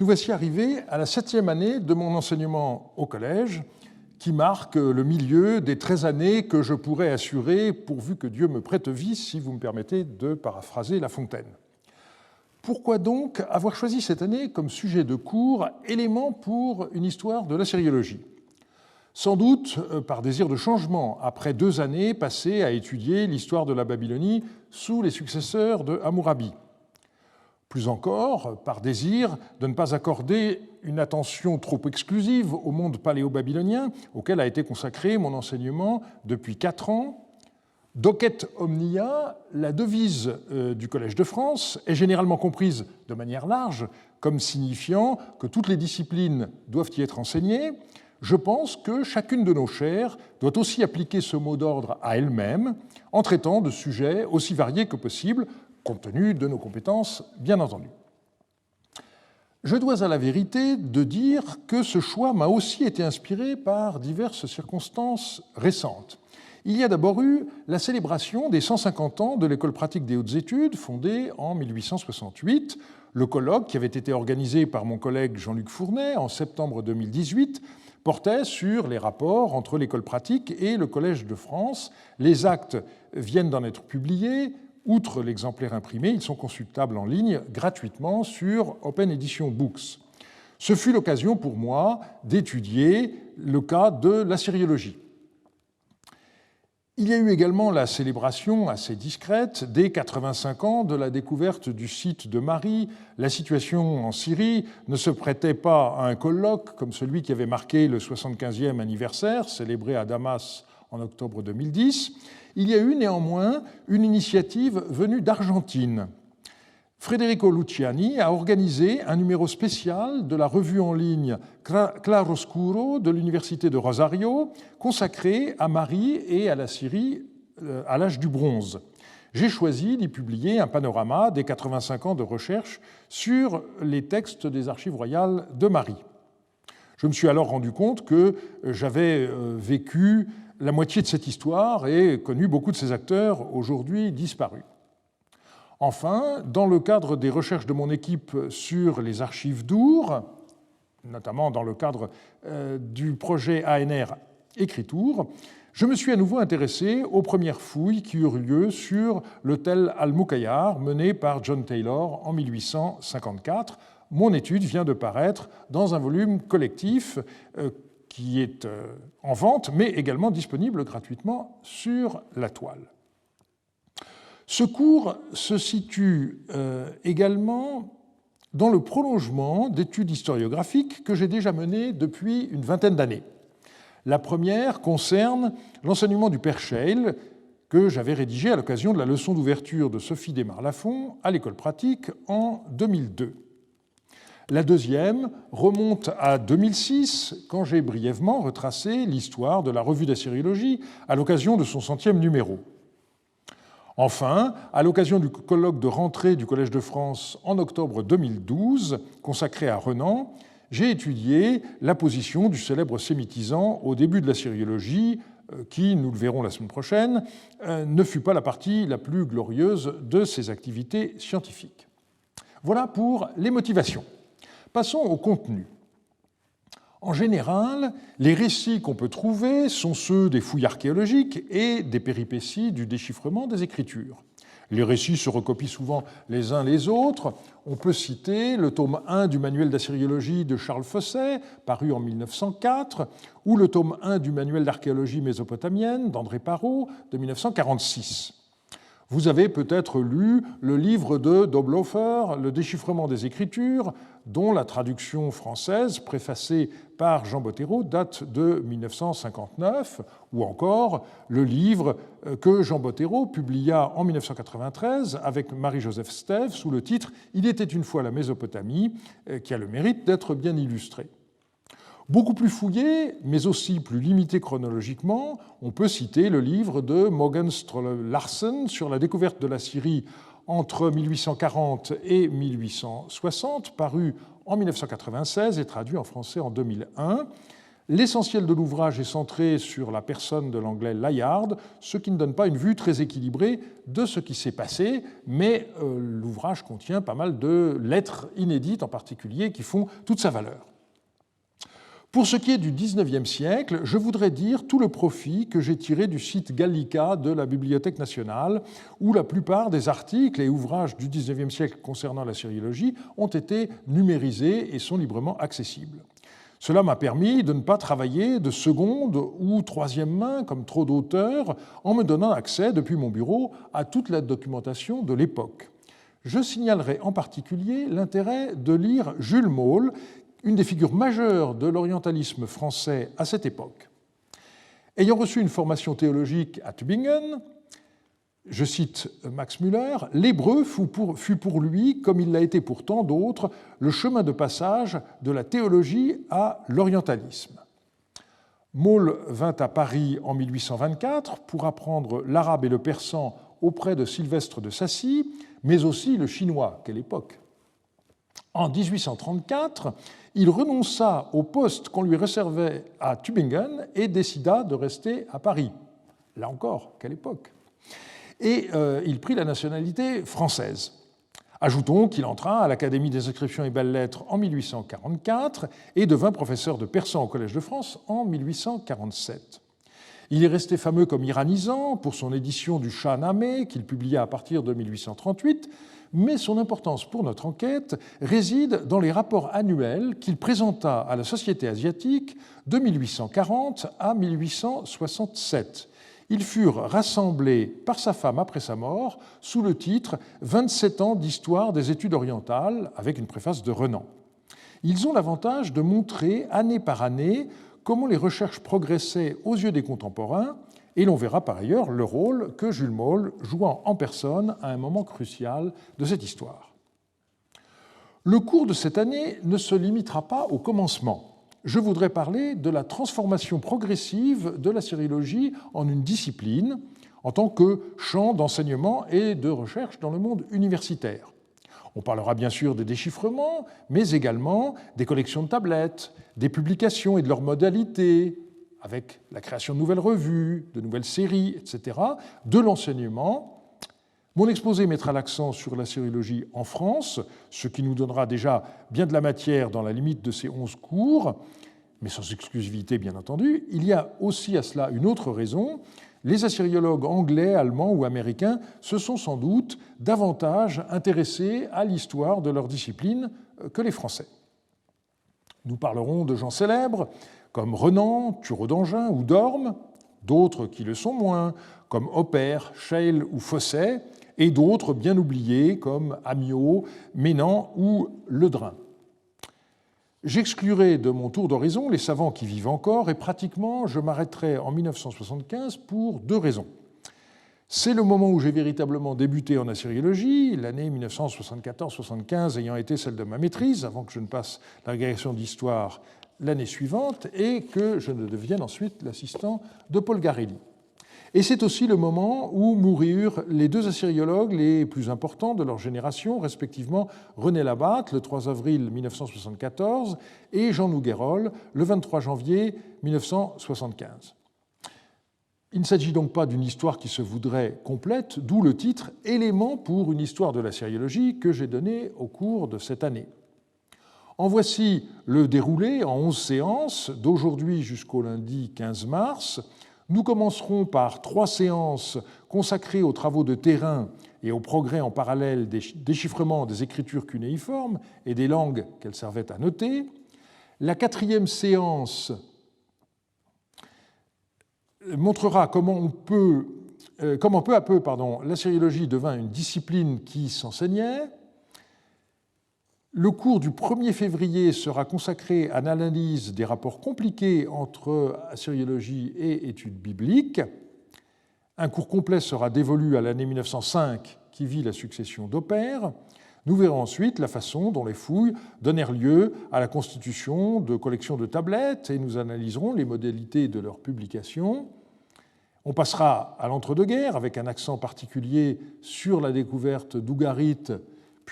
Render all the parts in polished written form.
Nous voici arrivés à la 7e année de mon enseignement au collège, qui marque le milieu des 13 années que je pourrais assurer pourvu que Dieu me prête vie, si vous me permettez de paraphraser La Fontaine. Pourquoi donc avoir choisi cette année comme sujet de cours élément pour une histoire de l'assyriologie? Sans doute par désir de changement, après 2 années passées à étudier l'histoire de la Babylonie sous les successeurs de Hammurabi. Plus encore, par désir de ne pas accorder une attention trop exclusive au monde paléo-babylonien, auquel a été consacré mon enseignement depuis 4 ans. Docet omnia, la devise du Collège de France, est généralement comprise de manière large comme signifiant que toutes les disciplines doivent y être enseignées. Je pense que chacune de nos chaires doit aussi appliquer ce mot d'ordre à elle-même en traitant de sujets aussi variés que possible, compte tenu de nos compétences, bien entendu. Je dois à la vérité de dire que ce choix m'a aussi été inspiré par diverses circonstances récentes. Il y a d'abord eu la célébration des 150 ans de l'École pratique des hautes études, fondée en 1868. Le colloque, qui avait été organisé par mon collègue Jean-Luc Fournet en septembre 2018, portait sur les rapports entre l'École pratique et le Collège de France. Les actes viennent d'en être publiés. Outre l'exemplaire imprimé, ils sont consultables en ligne gratuitement sur Open Edition Books. Ce fut l'occasion pour moi d'étudier le cas de l'assyriologie. Il y a eu également la célébration assez discrète des 85 ans de la découverte du site de Mari. La situation en Syrie ne se prêtait pas à un colloque comme celui qui avait marqué le 75e anniversaire, célébré à Damas en octobre 2010. Il y a eu néanmoins une initiative venue d'Argentine. Federico Luciani a organisé un numéro spécial de la revue en ligne Claroscuro de l'Université de Rosario, consacré à Mari et à la Syrie à l'âge du bronze. J'ai choisi d'y publier un panorama des 85 ans de recherche sur les textes des archives royales de Mari. Je me suis alors rendu compte que j'avais vécu la moitié de cette histoire et connu beaucoup de ses acteurs aujourd'hui disparus. Enfin, dans le cadre des recherches de mon équipe sur les archives d'Our, notamment dans le cadre du projet ANR Écriture, je me suis à nouveau intéressé aux premières fouilles qui eurent lieu sur le Tel al-Mukayyar mené par John Taylor en 1854. Mon étude vient de paraître dans un volume collectif qui est en vente, mais également disponible gratuitement sur la toile. Ce cours se situe également dans le prolongement d'études historiographiques que j'ai déjà menées depuis une vingtaine d'années. La première concerne l'enseignement du Père Scheil, que j'avais rédigé à l'occasion de la leçon d'ouverture de Sophie Desmar-Lafont à l'École pratique en 2002. La deuxième remonte à 2006, quand j'ai brièvement retracé l'histoire de la revue d'assyriologie à l'occasion de son 100e numéro. Enfin, à l'occasion du colloque de rentrée du Collège de France en octobre 2012, consacré à Renan, j'ai étudié la position du célèbre sémitisant au début de l'assyriologie, qui, nous le verrons la semaine prochaine, ne fut pas la partie la plus glorieuse de ses activités scientifiques. Voilà pour les motivations. Passons au contenu. En général, les récits qu'on peut trouver sont ceux des fouilles archéologiques et des péripéties du déchiffrement des Écritures. Les récits se recopient souvent les uns les autres. On peut citer le tome 1 du manuel d'assyriologie de Charles Fosset, paru en 1904, ou le tome 1 du manuel d'archéologie mésopotamienne d'André Parrot de 1946. Vous avez peut-être lu le livre de Doblofer, Le déchiffrement des Écritures, dont la traduction française, préfacée par Jean Bottero, date de 1959, ou encore le livre que Jean Bottero publia en 1993 avec Marie-Joseph Stève sous le titre « Il était une fois la Mésopotamie », qui a le mérite d'être bien illustré. Beaucoup plus fouillé, mais aussi plus limité chronologiquement, on peut citer le livre de Mogens Strolle Larsen sur la découverte de la Syrie entre 1840 et 1860, paru en 1996 et traduit en français en 2001. L'essentiel de l'ouvrage est centré sur la personne de l'anglais Layard, ce qui ne donne pas une vue très équilibrée de ce qui s'est passé, mais l'ouvrage contient pas mal de lettres inédites en particulier qui font toute sa valeur. Pour ce qui est du XIXe siècle, je voudrais dire tout le profit que j'ai tiré du site Gallica de la Bibliothèque nationale, où la plupart des articles et ouvrages du XIXe siècle concernant la sériologie ont été numérisés et sont librement accessibles. Cela m'a permis de ne pas travailler de seconde ou troisième main, comme trop d'auteurs, en me donnant accès depuis mon bureau à toute la documentation de l'époque. Je signalerai en particulier l'intérêt de lire Jules Maule, une des figures majeures de l'orientalisme français à cette époque. Ayant reçu une formation théologique à Tübingen, je cite Max Müller, « l'hébreu fut pour lui, comme il l'a été pour tant d'autres, le chemin de passage de la théologie à l'orientalisme. » Maule vint à Paris en 1824 pour apprendre l'arabe et le persan auprès de Sylvestre de Sacy, mais aussi le chinois, quelle époque. En 1834, il renonça au poste qu'on lui réservait à Tübingen et décida de rester à Paris. Là encore, quelle époque. Et il prit la nationalité française. Ajoutons qu'il entra à l'Académie des inscriptions et belles-lettres en 1844 et devint professeur de persan au Collège de France en 1847. Il est resté fameux comme iranisant pour son édition du Shah-Nameh qu'il publia à partir de 1838, mais son importance pour notre enquête réside dans les rapports annuels qu'il présenta à la Société asiatique de 1840 à 1867. Ils furent rassemblés par sa femme après sa mort sous le titre « 27 ans d'histoire des études orientales » avec une préface de Renan. Ils ont l'avantage de montrer année par année comment les recherches progressaient aux yeux des contemporains, et l'on verra par ailleurs le rôle que Jules Maule joua en personne à un moment crucial de cette histoire. Le cours de cette année ne se limitera pas au commencement. Je voudrais parler de la transformation progressive de la sériologie en une discipline en tant que champ d'enseignement et de recherche dans le monde universitaire. On parlera bien sûr des déchiffrements, mais également des collections de tablettes, des publications et de leurs modalités, avec la création de nouvelles revues, de nouvelles séries, etc., de l'enseignement. Mon exposé mettra l'accent sur la sériologie en France, ce qui nous donnera déjà bien de la matière dans la limite de ces 11 cours, mais sans exclusivité bien entendu. Il y a aussi à cela une autre raison. Les assyriologues anglais, allemands ou américains se sont sans doute davantage intéressés à l'histoire de leur discipline que les Français. Nous parlerons de gens célèbres comme Renan, Thureau d'Angin ou Dorme, d'autres qui le sont moins, comme Oppert, Scheil ou Fosset, et d'autres bien oubliés comme Amiot, Ménan ou Ledrin. J'exclurai de mon tour d'horizon les savants qui vivent encore et pratiquement je m'arrêterai en 1975 pour deux raisons. C'est le moment où j'ai véritablement débuté en assyriologie, l'année 1974-75 ayant été celle de ma maîtrise, avant que je ne passe l'agrégation d'histoire l'année suivante et que je ne devienne ensuite l'assistant de Paul Garelli. Et c'est aussi le moment où moururent les deux assyriologues les plus importants de leur génération, respectivement René Labatte, le 3 avril 1974, et Jean Nouguerol, le 23 janvier 1975. Il ne s'agit donc pas d'une histoire qui se voudrait complète, d'où le titre « Éléments pour une histoire de la sériologie » que j'ai donné au cours de cette année. En voici le déroulé en 11 séances, d'aujourd'hui jusqu'au lundi 15 mars. Nous commencerons par 3 séances consacrées aux travaux de terrain et au progrès en parallèle des déchiffrements des écritures cunéiformes et des langues qu'elles servaient à noter. La 4e séance montrera comment peu à peu la sériologie devint une discipline qui s'enseignait. Le cours du 1er février sera consacré à l'analyse des rapports compliqués entre assyriologie et études bibliques. Un cours complet sera dévolu à l'année 1905 qui vit la succession d'Oppert. Nous verrons ensuite la façon dont les fouilles donnèrent lieu à la constitution de collections de tablettes et nous analyserons les modalités de leur publication. On passera à l'entre-deux-guerres avec un accent particulier sur la découverte d'Ougarit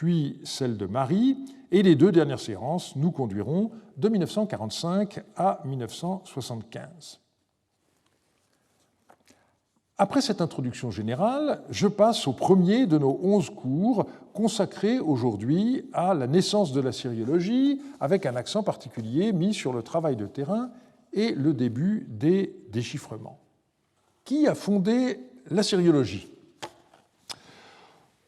puis celle de Marie, et les deux dernières séances nous conduiront de 1945 à 1975. Après cette introduction générale, je passe au premier de nos 11 cours consacrés aujourd'hui à la naissance de la sériologie, avec un accent particulier mis sur le travail de terrain et le début des déchiffrements. Qui a fondé la sériologie ?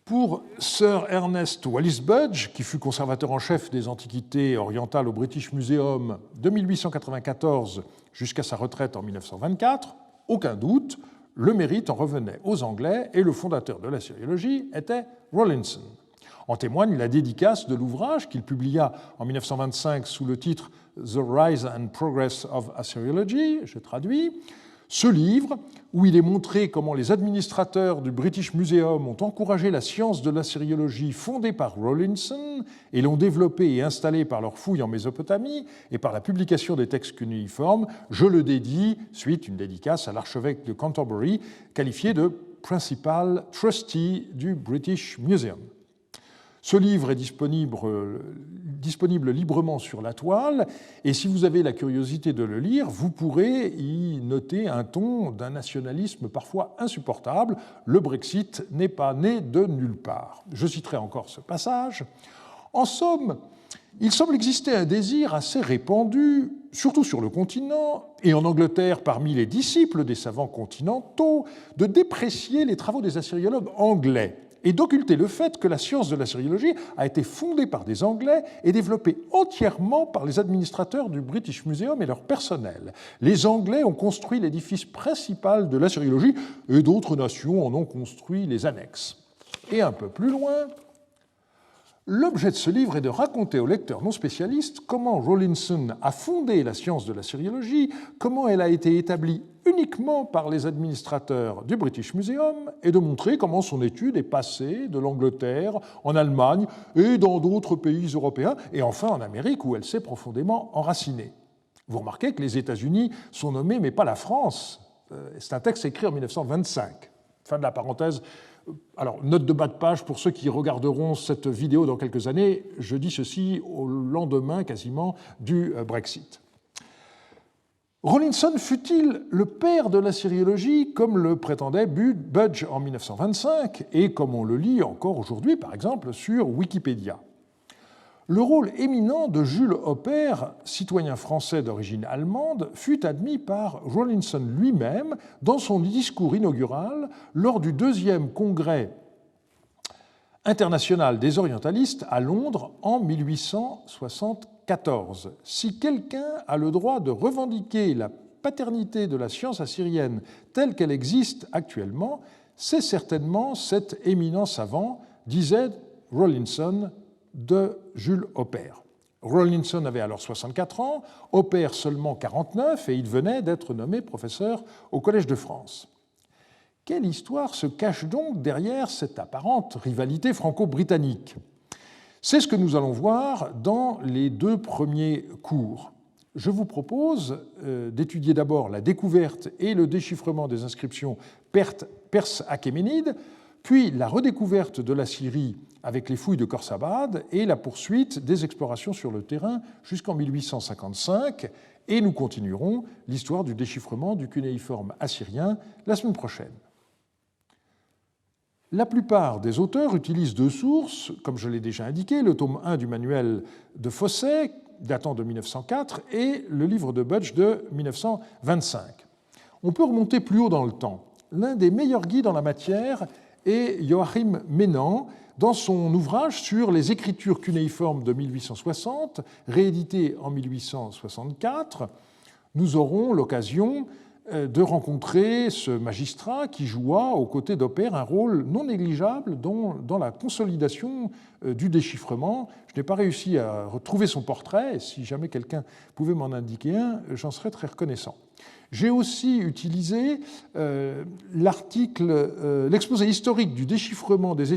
Pour Sir Ernest Wallis Budge, qui fut conservateur en chef des antiquités orientales au British Museum de 1894 jusqu'à sa retraite en 1924, aucun doute, le mérite en revenait aux Anglais et le fondateur de la sériologie était Rawlinson. En témoigne la dédicace de l'ouvrage qu'il publia en 1925 sous le titre The Rise and Progress of Assyriology, je traduis. Ce livre, où il est montré comment les administrateurs du British Museum ont encouragé la science de l'assyriologie fondée par Rawlinson et l'ont développée et installée par leurs fouilles en Mésopotamie et par la publication des textes cunéiformes, je le dédie, suite une dédicace à l'archevêque de Canterbury, qualifié de Principal Trustee du British Museum. Ce livre est disponible librement sur la toile, et si vous avez la curiosité de le lire, vous pourrez y noter un ton d'un nationalisme parfois insupportable. Le Brexit n'est pas né de nulle part. Je citerai encore ce passage. En somme, il semble exister un désir assez répandu, surtout sur le continent, et en Angleterre parmi les disciples des savants continentaux, de déprécier les travaux des assyriologues anglais, et d'occulter le fait que la science de l'assyriologie a été fondée par des Anglais et développée entièrement par les administrateurs du British Museum et leur personnel. Les Anglais ont construit l'édifice principal de l'assyriologie et d'autres nations en ont construit les annexes. Et un peu plus loin, l'objet de ce livre est de raconter aux lecteurs non spécialistes comment Rawlinson a fondé la science de l'assyriologie, comment elle a été établie uniquement par les administrateurs du British Museum et de montrer comment son étude est passée de l'Angleterre en Allemagne et dans d'autres pays européens et enfin en Amérique où elle s'est profondément enracinée. Vous remarquez que les États-Unis sont nommés mais pas la France. C'est un texte écrit en 1925. Fin de la parenthèse. Alors, note de bas de page pour ceux qui regarderont cette vidéo dans quelques années, je dis ceci au lendemain quasiment du Brexit. Rawlinson fut-il le père de la sériologie comme le prétendait Budge en 1925 et comme on le lit encore aujourd'hui par exemple sur Wikipédia? Le rôle éminent de Jules Oppert, citoyen français d'origine allemande, fut admis par Rawlinson lui-même dans son discours inaugural lors du 2e congrès international des orientalistes à Londres en 1874. Si quelqu'un a le droit de revendiquer la paternité de la science assyrienne telle qu'elle existe actuellement, c'est certainement cet éminent savant, disait Rawlinson de Jules Oppert. Rawlinson avait alors 64 ans, Oppert seulement 49, et il venait d'être nommé professeur au Collège de France. Quelle histoire se cache donc derrière cette apparente rivalité franco-britannique? C'est ce que nous allons voir dans les 2 premiers cours. Je vous propose d'étudier d'abord la découverte et le déchiffrement des inscriptions perse-achéménides, puis la redécouverte de la Syrie avec les fouilles de Khorsabad et la poursuite des explorations sur le terrain jusqu'en 1855, et nous continuerons l'histoire du déchiffrement du cunéiforme assyrien la semaine prochaine. La plupart des auteurs utilisent 2 sources, comme je l'ai déjà indiqué, le tome 1 du manuel de Fosset, datant de 1904, et le livre de Budge de 1925. On peut remonter plus haut dans le temps. L'un des meilleurs guides en la matière est Joachim Menand, dans son ouvrage sur les écritures cunéiformes de 1860, réédité en 1864. Nous aurons l'occasion de rencontrer ce magistrat qui joua aux côtés d'Oppert un rôle non négligeable dans la consolidation du déchiffrement. Je n'ai pas réussi à retrouver son portrait, et si jamais quelqu'un pouvait m'en indiquer un, j'en serais très reconnaissant. J'ai aussi utilisé l'exposé historique du déchiffrement des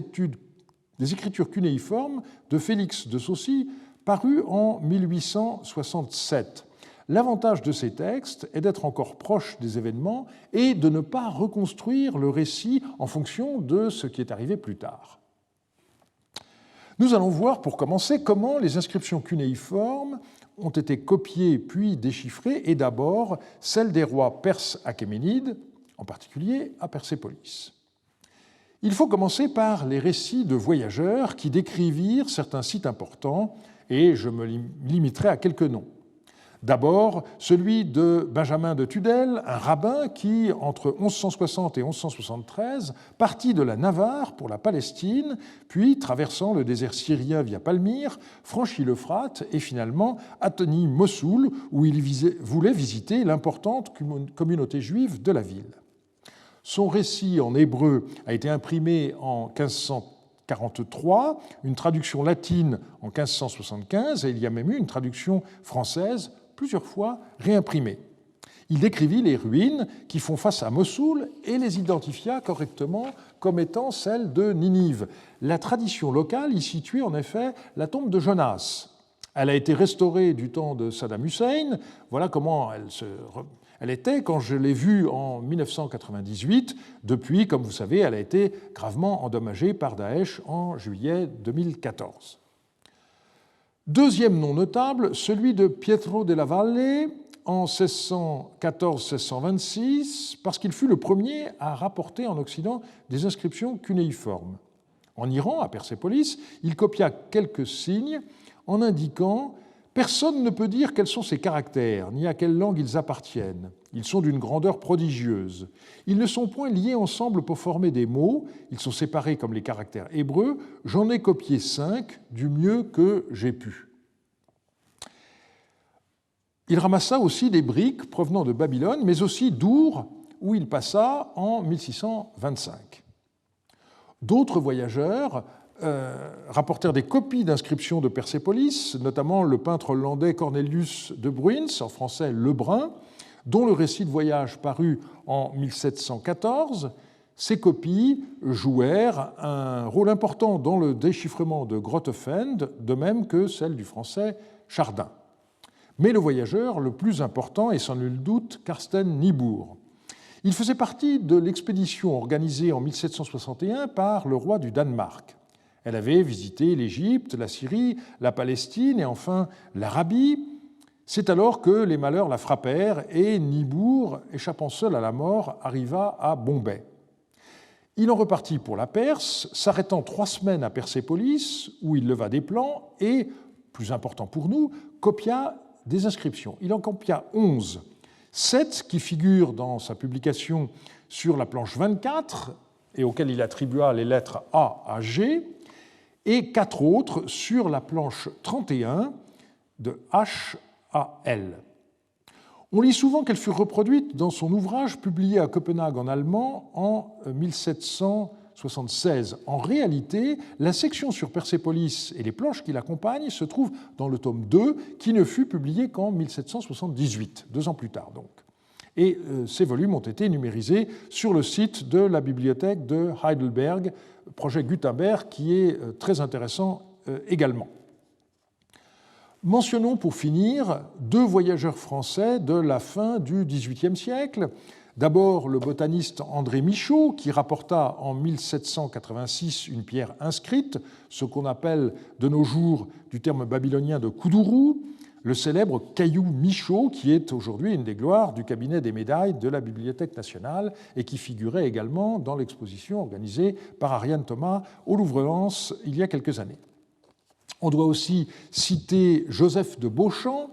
écritures cunéiformes de Félix de Saucy, paru en 1867. L'avantage de ces textes est d'être encore proche des événements et de ne pas reconstruire le récit en fonction de ce qui est arrivé plus tard. Nous allons voir, pour commencer, comment les inscriptions cunéiformes ont été copiées puis déchiffrées, et d'abord celles des rois perses achéménides, en particulier à Persépolis. Il faut commencer par les récits de voyageurs qui décrivirent certains sites importants, et je me limiterai à quelques noms. D'abord, celui de Benjamin de Tudel, un rabbin qui, entre 1160 et 1173, partit de la Navarre pour la Palestine, puis, traversant le désert syrien via Palmyre, franchit l'Euphrate et finalement atteignit Mossoul, où il voulait visiter l'importante communauté juive de la ville. Son récit en hébreu a été imprimé en 1543, une traduction latine en 1575, et il y a même eu une traduction française plusieurs fois réimprimée. Il décrivit les ruines qui font face à Mossoul et les identifia correctement comme étant celles de Ninive. La tradition locale y situait en effet la tombe de Jonas. Elle a été restaurée du temps de Saddam Hussein. Voilà comment elle était quand je l'ai vue en 1998. Depuis, comme vous savez, elle a été gravement endommagée par Daesh en juillet 2014. Deuxième nom notable, celui de Pietro della Valle en 1614-1626, parce qu'il fut le premier à rapporter en Occident des inscriptions cunéiformes. En Iran, à Persépolis, il copia quelques signes en indiquant « Personne ne peut dire quels sont ces caractères, ni à quelle langue ils appartiennent. Ils sont d'une grandeur prodigieuse. Ils ne sont point liés ensemble pour former des mots, ils sont séparés comme les caractères hébreux. J'en ai copié 5 du mieux que j'ai pu. » Il ramassa aussi des briques provenant de Babylone, mais aussi d'Our, où il passa en 1625. D'autres voyageurs rapportèrent des copies d'inscriptions de Persépolis, notamment le peintre hollandais Cornelius de Bruins, en français Lebrun, dont le récit de voyage parut en 1714. Ces copies jouèrent un rôle important dans le déchiffrement de Grotefend, de même que celle du français Chardin. Mais le voyageur le plus important est sans nul doute Carsten Niebuhr. Il faisait partie de l'expédition organisée en 1761 par le roi du Danemark. Elle avait visité l'Égypte, la Syrie, la Palestine et enfin l'Arabie. C'est alors que les malheurs la frappèrent et Niebuhr, échappant seul à la mort, arriva à Bombay. Il en repartit pour la Perse, s'arrêtant 3 semaines à Persépolis, où il leva des plans et, plus important pour nous, copia des inscriptions. Il en copia 11, 7 qui figurent dans sa publication sur la planche 24 et auxquelles il attribua les lettres A à G, et 4 autres sur la planche 31 de H à L. On lit souvent qu'elles furent reproduites dans son ouvrage publié à Copenhague en allemand en 1776. En réalité, la section sur Persépolis et les planches qui l'accompagnent se trouvent dans le tome 2, qui ne fut publié qu'en 1778, 2 ans plus tard donc. Et ces volumes ont été numérisés sur le site de la bibliothèque de Heidelberg, projet Gutenberg, qui est très intéressant également. Mentionnons pour finir 2 voyageurs français de la fin du XVIIIe siècle. D'abord, le botaniste André Michaux, qui rapporta en 1786 une pierre inscrite, ce qu'on appelle de nos jours du terme babylonien de Koudourou, le célèbre caillou Michaux, qui est aujourd'hui une des gloires du cabinet des médailles de la Bibliothèque nationale et qui figurait également dans l'exposition organisée par Ariane Thomas au Louvre-Lens il y a quelques années. On doit aussi citer Joseph de Beauchamp,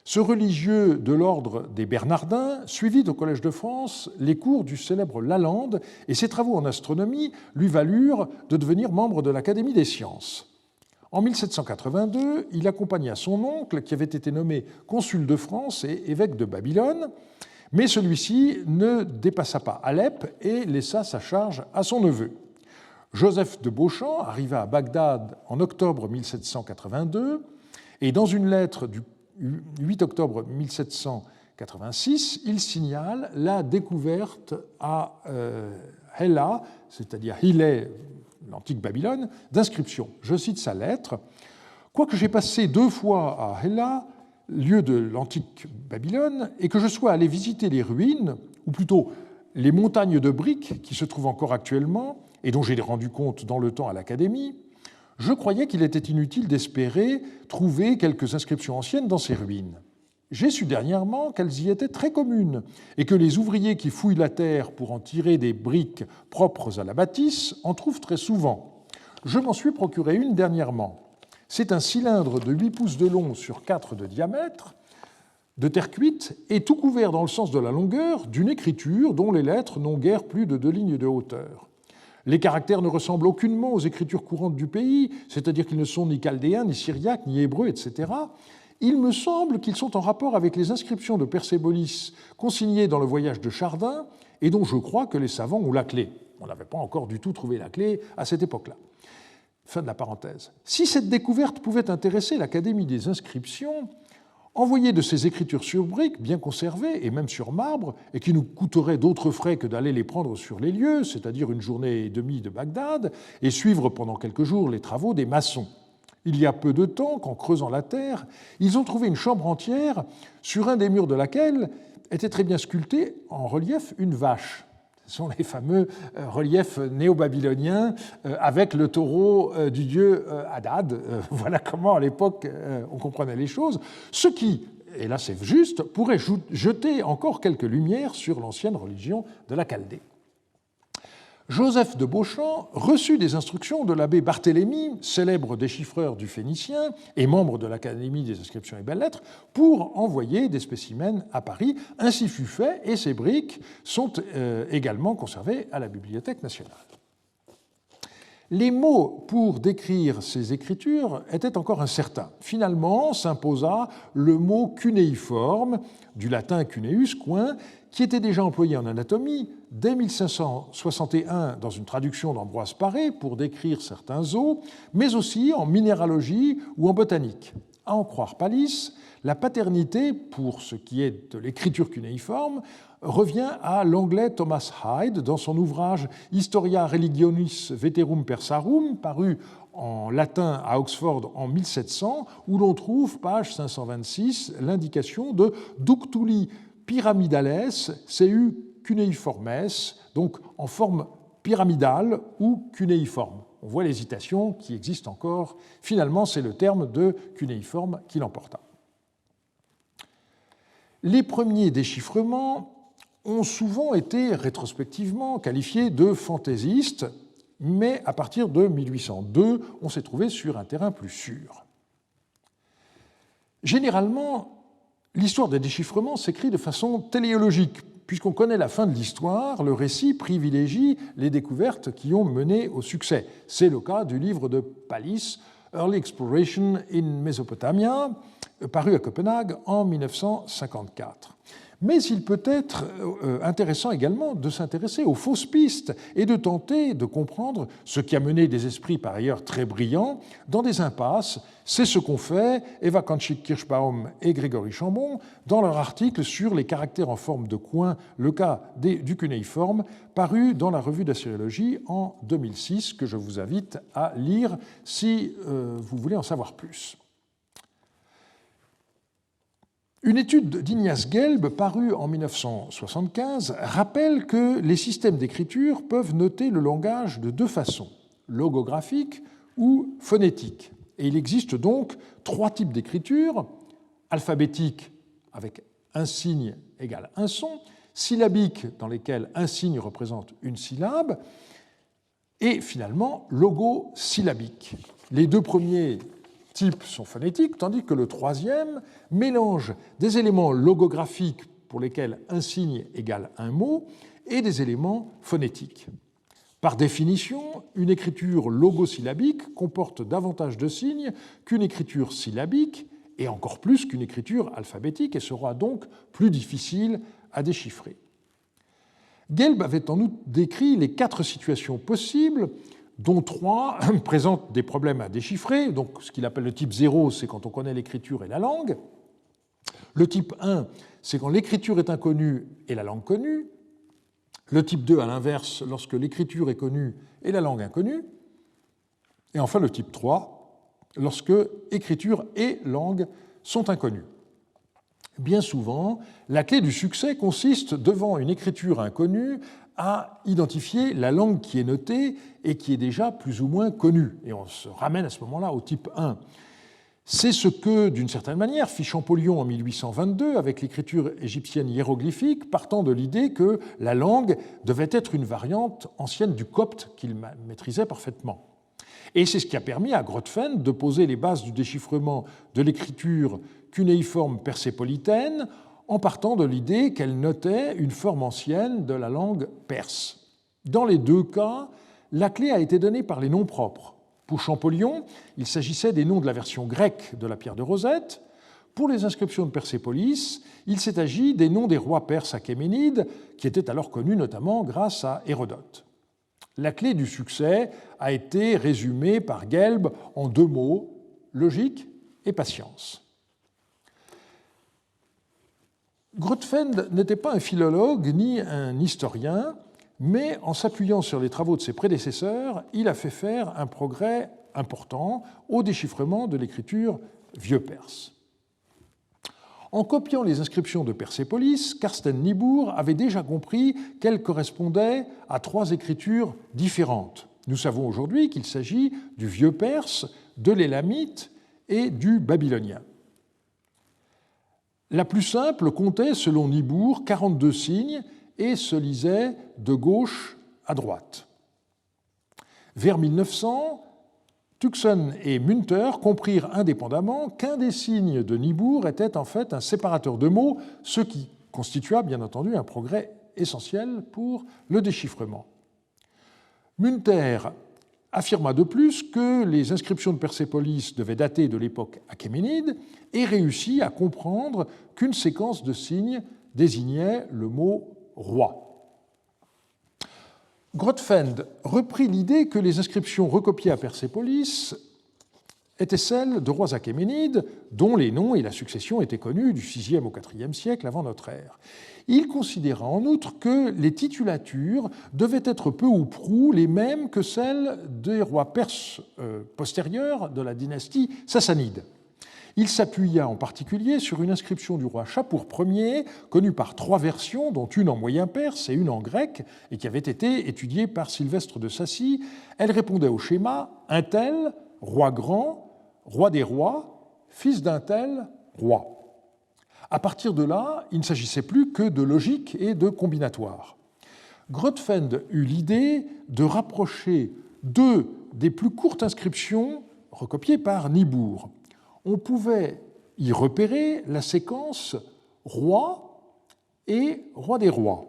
ce religieux de l'ordre des Bernardins suivit au Collège de France les cours du célèbre Lalande et ses travaux en astronomie lui valurent de devenir membre de l'Académie des sciences. En 1782, il accompagna son oncle, qui avait été nommé consul de France et évêque de Babylone, mais celui-ci ne dépassa pas Alep et laissa sa charge à son neveu. Joseph de Beauchamp arriva à Bagdad en octobre 1782 et dans une lettre du 8 octobre 1786, il signale la découverte à Hela, c'est-à-dire Hillé, l'antique Babylone, d'inscriptions. Je cite sa lettre. « Quoique j'ai passé 2 fois à Hela, lieu de l'antique Babylone, et que je sois allé visiter les ruines, ou plutôt les montagnes de briques qui se trouvent encore actuellement, et dont j'ai rendu compte dans le temps à l'Académie, je croyais qu'il était inutile d'espérer trouver quelques inscriptions anciennes dans ces ruines. J'ai su dernièrement qu'elles y étaient très communes et que les ouvriers qui fouillent la terre pour en tirer des briques propres à la bâtisse en trouvent très souvent. Je m'en suis procuré une dernièrement. C'est un cylindre de 8 pouces de long sur 4 de diamètre, de terre cuite, et tout couvert dans le sens de la longueur d'une écriture dont les lettres n'ont guère plus de 2 lignes de hauteur. Les caractères ne ressemblent aucunement aux écritures courantes du pays, c'est-à-dire qu'ils ne sont ni chaldéens, ni syriaques, ni hébreux, etc. Il me semble qu'ils sont en rapport avec les inscriptions de Persépolis consignées dans le voyage de Chardin et dont je crois que les savants ont la clé. On n'avait pas encore du tout trouvé la clé à cette époque-là. Fin de la parenthèse. Si cette découverte pouvait intéresser l'Académie des inscriptions, envoyer de ces écritures sur briques, bien conservées, et même sur marbre, et qui nous coûteraient d'autres frais que d'aller les prendre sur les lieux, c'est-à-dire une journée et demie de Bagdad, et suivre pendant quelques jours les travaux des maçons. Il y a peu de temps qu'en creusant la terre, ils ont trouvé une chambre entière sur un des murs de laquelle était très bien sculptée en relief une vache. Ce sont les fameux reliefs néo-babyloniens avec le taureau du dieu Hadad. Voilà comment, à l'époque, on comprenait les choses. Ce qui, et là c'est juste, pourrait jeter encore quelques lumières sur l'ancienne religion de la Chaldée. Joseph de Beauchamp reçut des instructions de l'abbé Barthélemy, célèbre déchiffreur du Phénicien et membre de l'Académie des inscriptions et belles-lettres, pour envoyer des spécimens à Paris. Ainsi fut fait, et ces briques sont également conservées à la Bibliothèque nationale. Les mots pour décrire ces écritures étaient encore incertains. Finalement s'imposa le mot cunéiforme, du latin cuneus, coin, qui était déjà employé en anatomie dès 1561 dans une traduction d'Ambroise Paré pour décrire certains os, mais aussi en minéralogie ou en botanique. À en croire Palisse, la paternité, pour ce qui est de l'écriture cunéiforme, revient à l'anglais Thomas Hyde dans son ouvrage Historia Religionis Veterum Persarum, paru en latin à Oxford en 1700, où l'on trouve, page 526, l'indication de ductuli pyramidales seu cunéiformes, donc en forme pyramidale ou cunéiforme. On voit l'hésitation qui existe encore. Finalement, c'est le terme de cunéiforme qui l'emporta. Les premiers déchiffrements ont souvent été rétrospectivement qualifiés de fantaisistes, mais à partir de 1802, on s'est trouvé sur un terrain plus sûr. Généralement, l'histoire des déchiffrements s'écrit de façon téléologique. Puisqu'on connaît la fin de l'histoire, le récit privilégie les découvertes qui ont mené au succès. C'est le cas du livre de Palisse, Early Exploration in Mesopotamia, paru à Copenhague en 1954. Mais il peut être intéressant également de s'intéresser aux fausses pistes et de tenter de comprendre ce qui a mené des esprits par ailleurs très brillants dans des impasses. C'est ce qu'ont fait Eva Kanchik-Kirschbaum et Grégory Chambon dans leur article sur les caractères en forme de coin, le cas du cunéiforme, paru dans la revue d'Assyriologie en 2006, que je vous invite à lire si vous voulez en savoir plus. Une étude d'Ignace Gelb, parue en 1975, rappelle que les systèmes d'écriture peuvent noter le langage de deux façons, logographique ou phonétique. Et il existe donc trois types d'écriture, alphabétique avec un signe égale un son, syllabique dans lesquels un signe représente une syllabe, et finalement logosyllabique. Les deux premiers types sont phonétiques, tandis que le troisième mélange des éléments logographiques pour lesquels un signe égale un mot et des éléments phonétiques. Par définition, une écriture logosyllabique comporte davantage de signes qu'une écriture syllabique et encore plus qu'une écriture alphabétique et sera donc plus difficile à déchiffrer. Gelb avait en outre décrit les 4 situations possibles, dont 3 présentent des problèmes à déchiffrer. Donc, ce qu'il appelle le type 0, c'est quand on connaît l'écriture et la langue. Le type 1, c'est quand l'écriture est inconnue et la langue connue. Le type 2, à l'inverse, lorsque l'écriture est connue et la langue inconnue. Et enfin, le type 3, lorsque écriture et langue sont inconnues. Bien souvent, la clé du succès consiste, devant une écriture inconnue, à identifier la langue qui est notée et qui est déjà plus ou moins connue. Et on se ramène à ce moment-là au type 1. C'est ce que, d'une certaine manière, fit Champollion en 1822 avec l'écriture égyptienne hiéroglyphique, partant de l'idée que la langue devait être une variante ancienne du copte qu'il maîtrisait parfaitement. Et c'est ce qui a permis à Grotefend de poser les bases du déchiffrement de l'écriture cunéiforme persépolitaine en partant de l'idée qu'elle notait une forme ancienne de la langue perse. Dans les deux cas, la clé a été donnée par les noms propres. Pour Champollion, il s'agissait des noms de la version grecque de la pierre de Rosette. Pour les inscriptions de Persépolis, il s'est agi des noms des rois perses achéménides, qui étaient alors connus notamment grâce à Hérodote. La clé du succès a été résumée par Gelb en deux mots, logique et patience. Grotefend n'était pas un philologue ni un historien, mais en s'appuyant sur les travaux de ses prédécesseurs, il a fait faire un progrès important au déchiffrement de l'écriture vieux perse. En copiant les inscriptions de Persépolis, Carsten Niebuhr avait déjà compris qu'elles correspondaient à trois écritures différentes. Nous savons aujourd'hui qu'il s'agit du vieux perse, de l'élamite et du babylonien. La plus simple comptait, selon Niebuhr, 42 signes et se lisait de gauche à droite. Vers 1900, Tuxen et Münter comprirent indépendamment qu'un des signes de Niebuhr était en fait un séparateur de mots, ce qui constitua bien entendu un progrès essentiel pour le déchiffrement. Münter affirma de plus que les inscriptions de Persépolis devaient dater de l'époque achéménide et réussit à comprendre qu'une séquence de signes désignait le mot roi. Grotefend reprit l'idée que les inscriptions recopiées à Persépolis étaient celles de rois achéménides dont les noms et la succession étaient connus du VIe au IVe siècle avant notre ère. Il considéra en outre que les titulatures devaient être peu ou prou les mêmes que celles des rois perses postérieurs de la dynastie sassanide. Il s'appuya en particulier sur une inscription du roi Chapour Ier, connue par trois versions, dont une en moyen perse et une en grec, et qui avait été étudiée par Sylvestre de Sacy. Elle répondait au schéma un tel, roi grand, roi des rois, fils d'un tel, roi. À partir de là, il ne s'agissait plus que de logique et de combinatoire. Grotefend eut l'idée de rapprocher deux des plus courtes inscriptions recopiées par Niebuhr. On pouvait y repérer la séquence roi et roi des rois.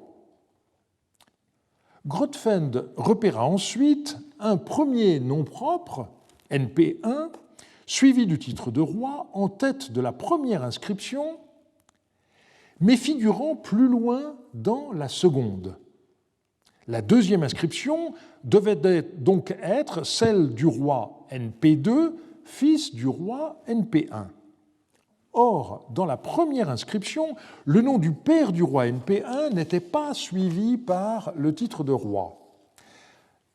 Grotefend repéra ensuite un premier nom propre, NP1, suivi du titre de roi en tête de la première inscription, mais figurant plus loin dans la seconde. La deuxième inscription devait donc être celle du roi NP2, fils du roi NP1. Or, dans la première inscription, le nom du père du roi NP1 n'était pas suivi par le titre de roi.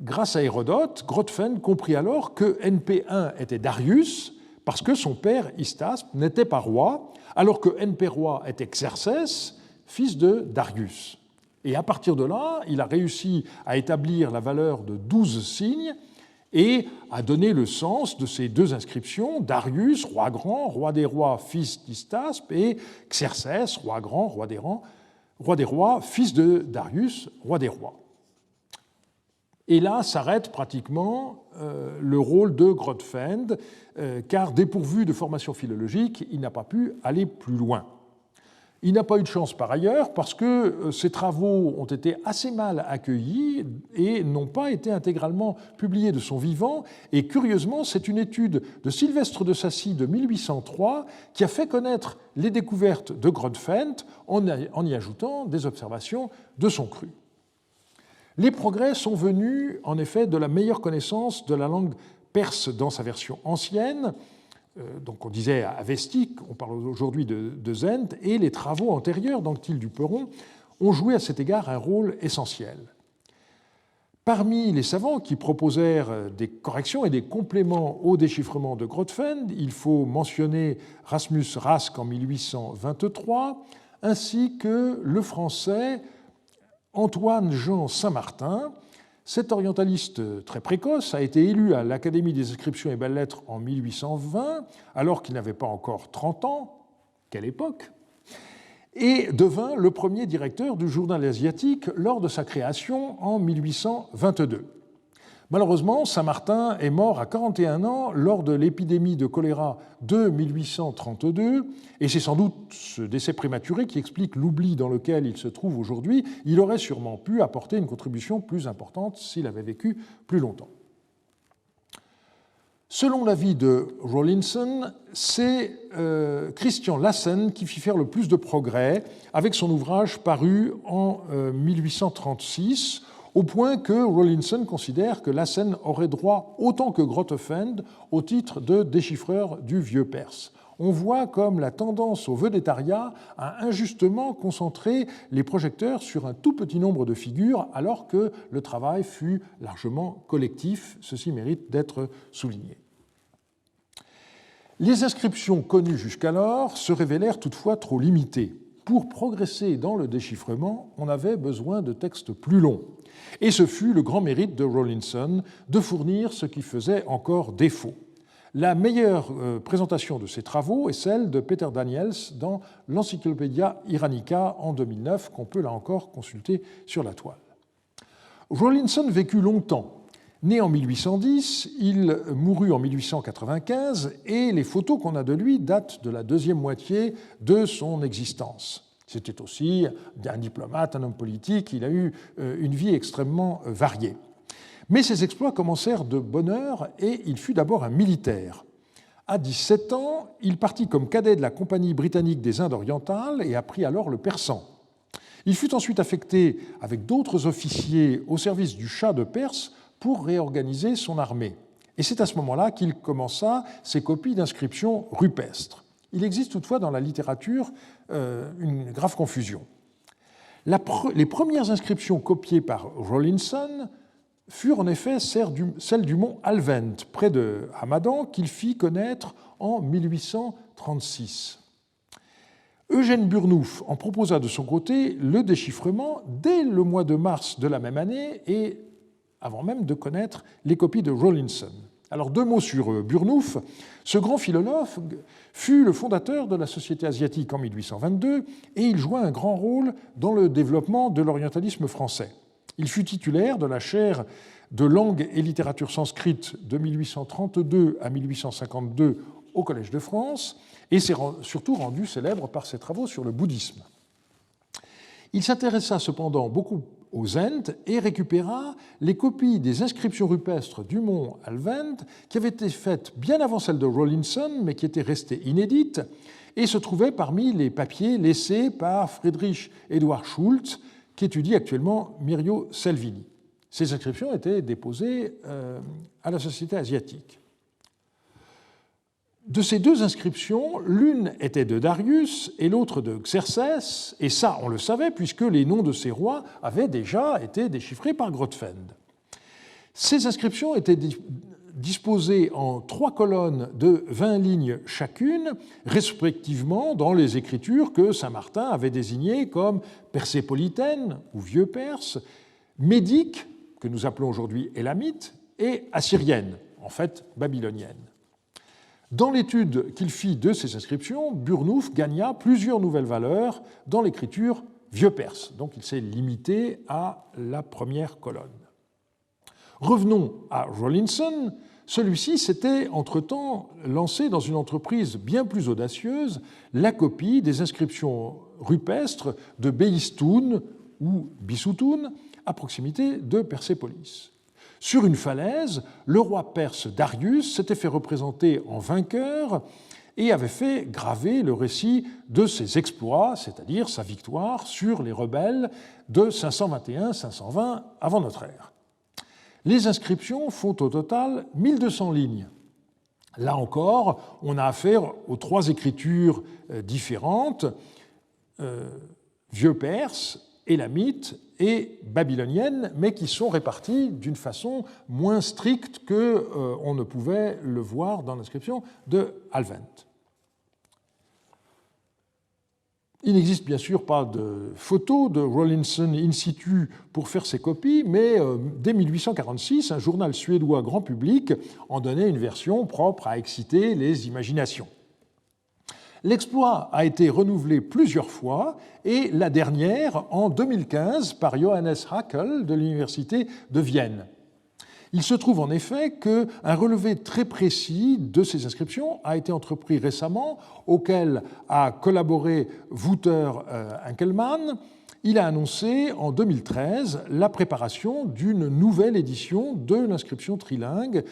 Grâce à Hérodote, Grotefend comprit alors que NP1 était Darius, parce que son père Hystaspes n'était pas roi, alors que NP roi était Xerxès, fils de Darius. Et à partir de là, il a réussi à établir la valeur de 12 signes et à donner le sens de ces deux inscriptions, Darius, roi grand, roi des rois, fils d'Hystaspes, et Xerxès, roi grand, roi des rois, fils de Darius, roi des rois. Et là s'arrête pratiquement le rôle de Grotefend, car dépourvu de formation philologique, il n'a pas pu aller plus loin. Il n'a pas eu de chance par ailleurs parce que ses travaux ont été assez mal accueillis et n'ont pas été intégralement publiés de son vivant. Et curieusement, c'est une étude de Sylvestre de Sacy de 1803 qui a fait connaître les découvertes de Grotefend en y ajoutant des observations de son cru. Les progrès sont venus en effet de la meilleure connaissance de la langue perse dans sa version ancienne, donc on disait avestique, on parle aujourd'hui de Zend, et les travaux antérieurs d'Anctil du Peron ont joué à cet égard un rôle essentiel. Parmi les savants qui proposèrent des corrections et des compléments au déchiffrement de Grotefend, il faut mentionner Rasmus Rask en 1823, ainsi que le français Antoine-Jean Saint-Martin, cet orientaliste très précoce, a été élu à l'Académie des inscriptions et belles-lettres en 1820, alors qu'il n'avait pas encore 30 ans, quelle époque, et devint le premier directeur du Journal asiatique lors de sa création en 1822. Malheureusement, Saint-Martin est mort à 41 ans lors de l'épidémie de choléra de 1832, et c'est sans doute ce décès prématuré qui explique l'oubli dans lequel il se trouve aujourd'hui. Il aurait sûrement pu apporter une contribution plus importante s'il avait vécu plus longtemps. Selon l'avis de Rawlinson, c'est Christian Lassen qui fit faire le plus de progrès avec son ouvrage paru en 1836, au point que Rawlinson considère que Lassen aurait droit autant que Grotefend au titre de déchiffreur du vieux perse. On voit comme la tendance au vedettariat a injustement concentré les projecteurs sur un tout petit nombre de figures, alors que le travail fut largement collectif. Ceci mérite d'être souligné. Les inscriptions connues jusqu'alors se révélèrent toutefois trop limitées. Pour progresser dans le déchiffrement, on avait besoin de textes plus longs. Et ce fut le grand mérite de Rawlinson de fournir ce qui faisait encore défaut. La meilleure présentation de ces travaux est celle de Peter Daniels dans l'Encyclopædia Iranica en 2009, qu'on peut là encore consulter sur la toile. Rawlinson vécut longtemps. Né en 1810, il mourut en 1895 et les photos qu'on a de lui datent de la deuxième moitié de son existence. C'était aussi un diplomate, un homme politique, il a eu une vie extrêmement variée. Mais ses exploits commencèrent de bonne heure et il fut d'abord un militaire. À 17 ans, il partit comme cadet de la Compagnie britannique des Indes orientales et apprit alors le persan. Il fut ensuite affecté avec d'autres officiers au service du Shah de Perse pour réorganiser son armée. Et c'est à ce moment-là qu'il commença ses copies d'inscriptions rupestres. Il existe toutefois dans la littérature une grave confusion. Les premières inscriptions copiées par Rawlinson furent en effet celles du mont Alvent, près de Hamadan, qu'il fit connaître en 1836. Eugène Burnouf en proposa de son côté le déchiffrement dès le mois de mars de la même année et avant même de connaître les copies de Rawlinson. Alors, deux mots sur Burnouf. Ce grand philologue fut le fondateur de la Société asiatique en 1822 et il joua un grand rôle dans le développement de l'orientalisme français. Il fut titulaire de la chaire de langue et littérature sanscrite de 1832 à 1852 au Collège de France et s'est surtout rendu célèbre par ses travaux sur le bouddhisme. Il s'intéressa cependant beaucoup aux Indes et récupéra les copies des inscriptions rupestres du mont Alvent qui avaient été faites bien avant celles de Rawlinson, mais qui étaient restées inédites et se trouvaient parmi les papiers laissés par Friedrich Eduard Schultz, qui étudie actuellement Mirio Salvini. Ces inscriptions étaient déposées à la Société asiatique. De ces deux inscriptions, l'une était de Darius et l'autre de Xerxès, et ça on le savait puisque les noms de ces rois avaient déjà été déchiffrés par Grotefend. Ces inscriptions étaient disposées en 3 colonnes de 20 lignes chacune, respectivement dans les écritures que Saint-Martin avait désignées comme persépolitaine ou vieux perse, médique, que nous appelons aujourd'hui élamite, et assyrienne, en fait babylonienne. Dans l'étude qu'il fit de ces inscriptions, Burnouf gagna plusieurs nouvelles valeurs dans l'écriture vieux perse. Donc il s'est limité à la première colonne. Revenons à Rawlinson. Celui-ci s'était entre-temps lancé dans une entreprise bien plus audacieuse, la copie des inscriptions rupestres de Behistun ou Bissoutun, à proximité de Persépolis. Sur une falaise, le roi perse Darius s'était fait représenter en vainqueur et avait fait graver le récit de ses exploits, c'est-à-dire sa victoire sur les rebelles de 521-520 avant notre ère. Les inscriptions font au total 1200 lignes. Là encore, on a affaire aux 3 écritures différentes, vieux perse, élamite et babylonienne, mais qui sont réparties d'une façon moins stricte qu'on ne pouvait le voir dans l'inscription de Alvent. Il n'existe bien sûr pas de photos de Rawlinson in situ pour faire ces copies, mais dès 1846, un journal suédois grand public en donnait une version propre à exciter les imaginations. L'exploit a été renouvelé plusieurs fois, et la dernière en 2015 par Johannes Haeckel de l'Université de Vienne. Il se trouve en effet qu'un relevé très précis de ces inscriptions a été entrepris récemment, auquel a collaboré Wouter Enkelmann. Il a annoncé en 2013 la préparation d'une nouvelle édition de l'inscription trilingue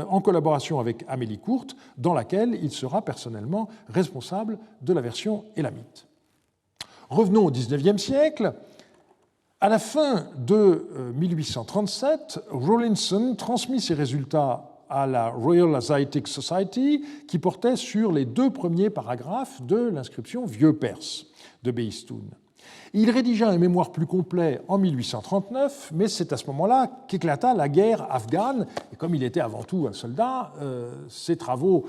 en collaboration avec Amélie Courte, dans laquelle il sera personnellement responsable de la version élamite. Revenons au XIXe siècle. À la fin de 1837, Rawlinson transmit ses résultats à la Royal Asiatic Society, qui portait sur les 2 premiers paragraphes de l'inscription Vieux Perse de Behistun. Il rédigea un mémoire plus complet en 1839, mais c'est à ce moment-là qu'éclata la guerre afghane. Et comme il était avant tout un soldat, ses travaux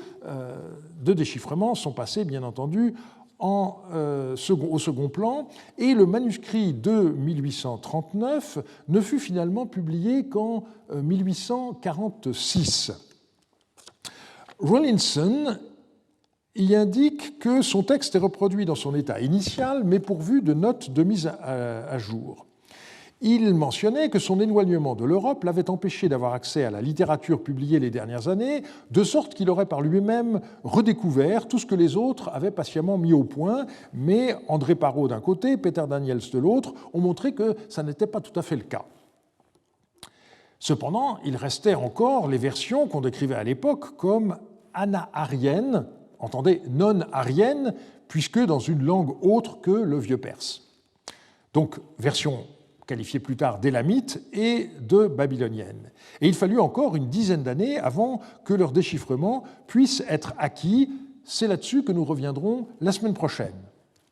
de déchiffrement sont passés, bien entendu, au second plan, et le manuscrit de 1839 ne fut finalement publié qu'en 1846. Rawlinson y indique que son texte est reproduit dans son état initial, mais pourvu de notes de mise à jour. Il mentionnait que son éloignement de l'Europe l'avait empêché d'avoir accès à la littérature publiée les dernières années, de sorte qu'il aurait par lui-même redécouvert tout ce que les autres avaient patiemment mis au point, mais André Parrot d'un côté, Peter Daniels de l'autre, ont montré que ça n'était pas tout à fait le cas. Cependant, il restait encore les versions qu'on décrivait à l'époque comme ana-ariennes, entendez non-ariennes, puisque dans une langue autre que le vieux perse. Donc, version qualifiée plus tard d'élamite et de babylonienne. Et il fallut encore une dizaine d'années avant que leur déchiffrement puisse être acquis. C'est là-dessus que nous reviendrons la semaine prochaine.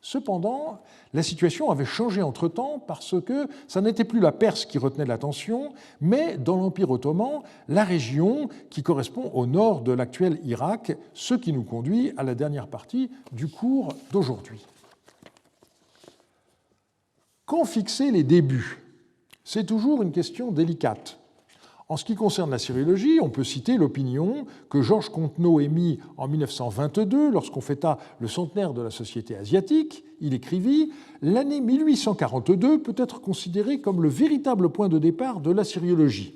Cependant, la situation avait changé entre-temps parce que ça n'était plus la Perse qui retenait l'attention, mais dans l'Empire ottoman, la région qui correspond au nord de l'actuel Irak, ce qui nous conduit à la dernière partie du cours d'aujourd'hui. Quand fixer les débuts? C'est toujours une question délicate. En ce qui concerne la syriologie, on peut citer l'opinion que Georges Contenot émit en 1922 lorsqu'on fêta le centenaire de la Société asiatique. Il écrivit « L'année 1842 peut être considérée comme le véritable point de départ de la syriologie.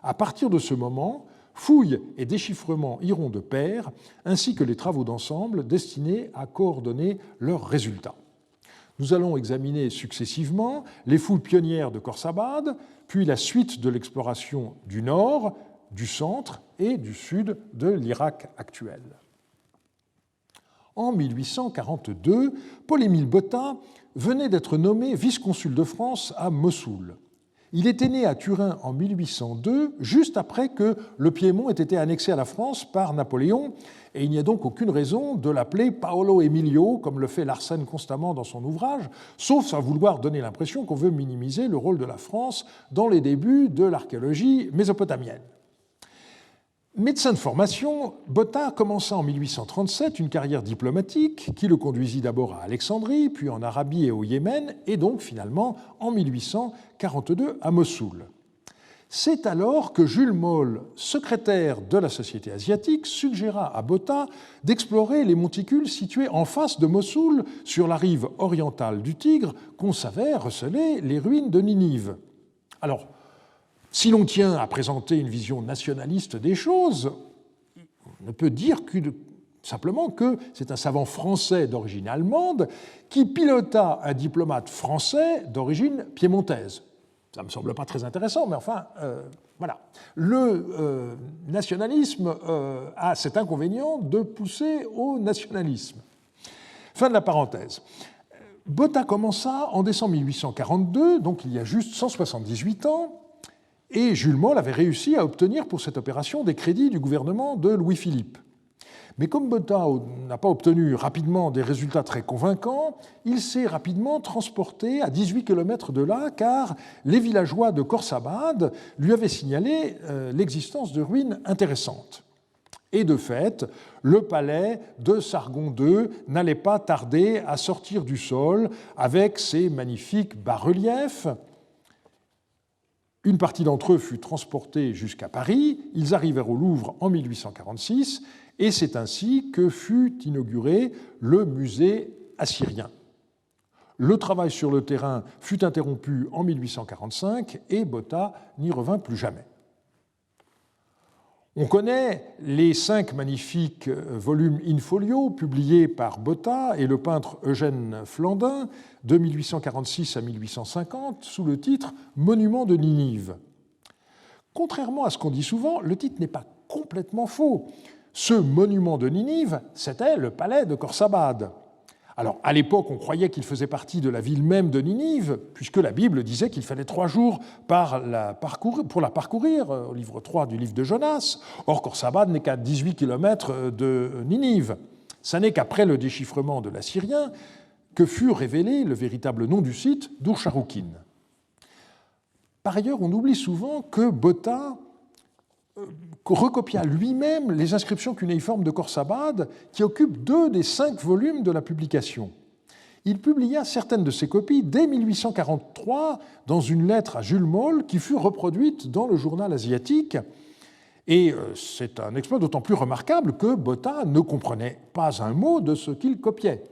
À partir de ce moment, fouilles et déchiffrements iront de pair, ainsi que les travaux d'ensemble destinés à coordonner leurs résultats. » Nous allons examiner successivement les fouilles pionnières de Khorsabad, puis la suite de l'exploration du nord, du centre et du sud de l'Irak actuel. En 1842, Paul-Émile Botta venait d'être nommé vice-consul de France à Mossoul. Il était né à Turin en 1802, juste après que le Piémont ait été annexé à la France par Napoléon, et il n'y a donc aucune raison de l'appeler Paolo Emilio, comme le fait Larsen constamment dans son ouvrage, sauf à vouloir donner l'impression qu'on veut minimiser le rôle de la France dans les débuts de l'archéologie mésopotamienne. Médecin de formation, Botta commença en 1837 une carrière diplomatique qui le conduisit d'abord à Alexandrie, puis en Arabie et au Yémen, et donc finalement en 1842 à Mossoul. C'est alors que Jules Moll, secrétaire de la Société asiatique, suggéra à Botta d'explorer les monticules situés en face de Mossoul, sur la rive orientale du Tigre, qu'on savait receler les ruines de Ninive. Alors, si l'on tient à présenter une vision nationaliste des choses, on ne peut dire simplement que c'est un savant français d'origine allemande qui pilota un diplomate français d'origine piémontaise. Ça ne me semble pas très intéressant, mais enfin, voilà. Le nationalisme a cet inconvénient de pousser au nationalisme. Fin de la parenthèse. Botta commença en décembre 1842, donc il y a juste 178 ans, et Jules Moll avait réussi à obtenir pour cette opération des crédits du gouvernement de Louis-Philippe. Mais comme Botta n'a pas obtenu rapidement des résultats très convaincants, il s'est rapidement transporté à 18 km de là, car les villageois de Khorsabad lui avaient signalé l'existence de ruines intéressantes. Et de fait, le palais de Sargon II n'allait pas tarder à sortir du sol avec ses magnifiques bas-reliefs. Une partie d'entre eux fut transportée jusqu'à Paris, ils arrivèrent au Louvre en 1846, et c'est ainsi que fut inauguré le musée assyrien. Le travail sur le terrain fut interrompu en 1845 et Botta n'y revint plus jamais. On connaît les 5 magnifiques volumes in-folio publiés par Botta et le peintre Eugène Flandin de 1846 à 1850 sous le titre « Monument de Ninive ». Contrairement à ce qu'on dit souvent, le titre n'est pas complètement faux. Ce monument de Ninive, c'était le palais de Khorsabad. Alors, à l'époque, on croyait qu'il faisait partie de la ville même de Ninive, puisque la Bible disait qu'il fallait 3 jours pour la parcourir, au livre 3 du livre de Jonas. Or, Khorsabad n'est qu'à 18 km de Ninive. Ça n'est qu'après le déchiffrement de l'assyrien que fut révélé le véritable nom du site, d'Ur-Sharrukin. Par ailleurs, on oublie souvent que Botta recopia lui-même les inscriptions cunéiformes de Khorsabad, qui occupent 2 des 5 volumes de la publication. Il publia certaines de ces copies dès 1843 dans une lettre à Jules Moll qui fut reproduite dans le journal asiatique. Et c'est un exploit d'autant plus remarquable que Botta ne comprenait pas un mot de ce qu'il copiait.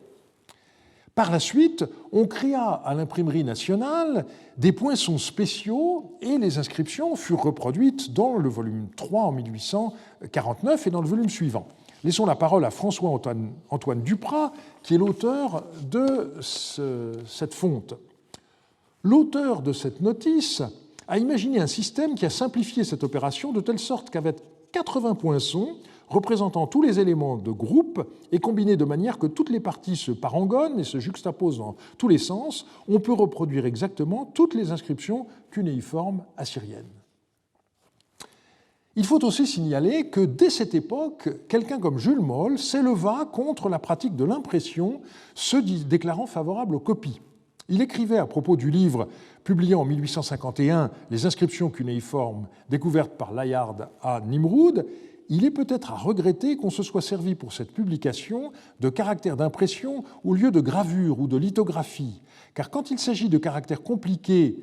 Par la suite, on créa à l'imprimerie nationale des poinçons spéciaux et les inscriptions furent reproduites dans le volume 3 en 1849 et dans le volume suivant. Laissons la parole à François-Antoine Duprat, qui est l'auteur de cette fonte. L'auteur de cette notice a imaginé un système qui a simplifié cette opération de telle sorte qu'avec 80 poinçons, représentant tous les éléments de groupe et combinés de manière que toutes les parties se parangonnent et se juxtaposent dans tous les sens, on peut reproduire exactement toutes les inscriptions cunéiformes assyriennes. Il faut aussi signaler que dès cette époque, quelqu'un comme Jules Moll s'éleva contre la pratique de l'impression, se déclarant favorable aux copies. Il écrivait à propos du livre publié en 1851, Les inscriptions cunéiformes découvertes par Layard à Nimroud. Il est peut-être à regretter qu'on se soit servi pour cette publication de caractères d'impression au lieu de gravure ou de lithographie, car quand il s'agit de caractères compliqués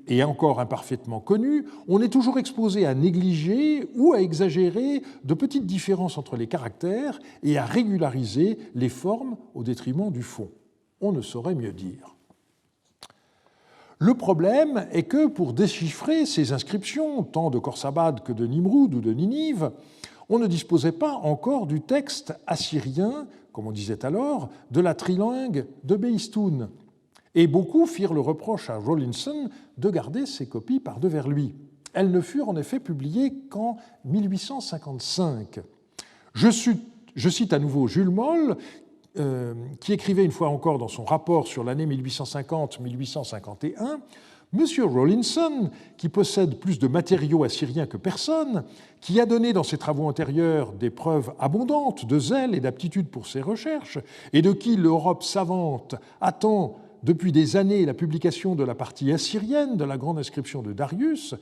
et encore imparfaitement connus, on est toujours exposé à négliger ou à exagérer de petites différences entre les caractères et à régulariser les formes au détriment du fond. On ne saurait mieux dire. Le problème est que pour déchiffrer ces inscriptions, tant de Khorsabad que de Nimroud ou de Ninive, on ne disposait pas encore du texte assyrien, comme on disait alors, de la trilingue de Behistun. Et beaucoup firent le reproche à Rawlinson de garder ces copies par devers lui. Elles ne furent en effet publiées qu'en 1855. Je cite à nouveau Jules Moll, qui écrivait une fois encore dans son rapport sur l'année 1850-1851, M. Rawlinson, qui possède plus de matériaux assyriens que personne, qui a donné dans ses travaux antérieurs des preuves abondantes de zèle et d'aptitude pour ses recherches, et de qui l'Europe savante attend depuis des années la publication de la partie assyrienne de la grande inscription de Darius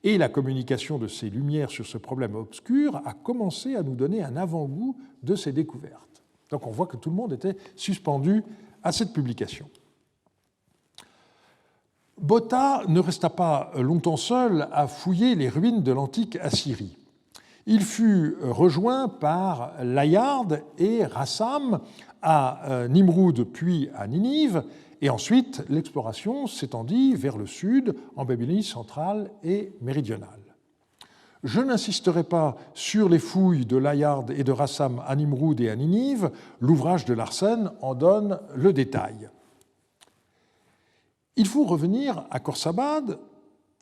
et la communication de ses lumières sur ce problème obscur, a commencé à nous donner un avant-goût de ses découvertes. Donc on voit que tout le monde était suspendu à cette publication. Botta ne resta pas longtemps seul à fouiller les ruines de l'antique Assyrie. Il fut rejoint par Layard et Rassam à Nimroud puis à Ninive, et ensuite l'exploration s'étendit vers le sud, en Babylonie centrale et méridionale. Je n'insisterai pas sur les fouilles de Layard et de Rassam à Nimroud et à Ninive, l'ouvrage de Larsen en donne le détail. Il faut revenir à Khorsabad.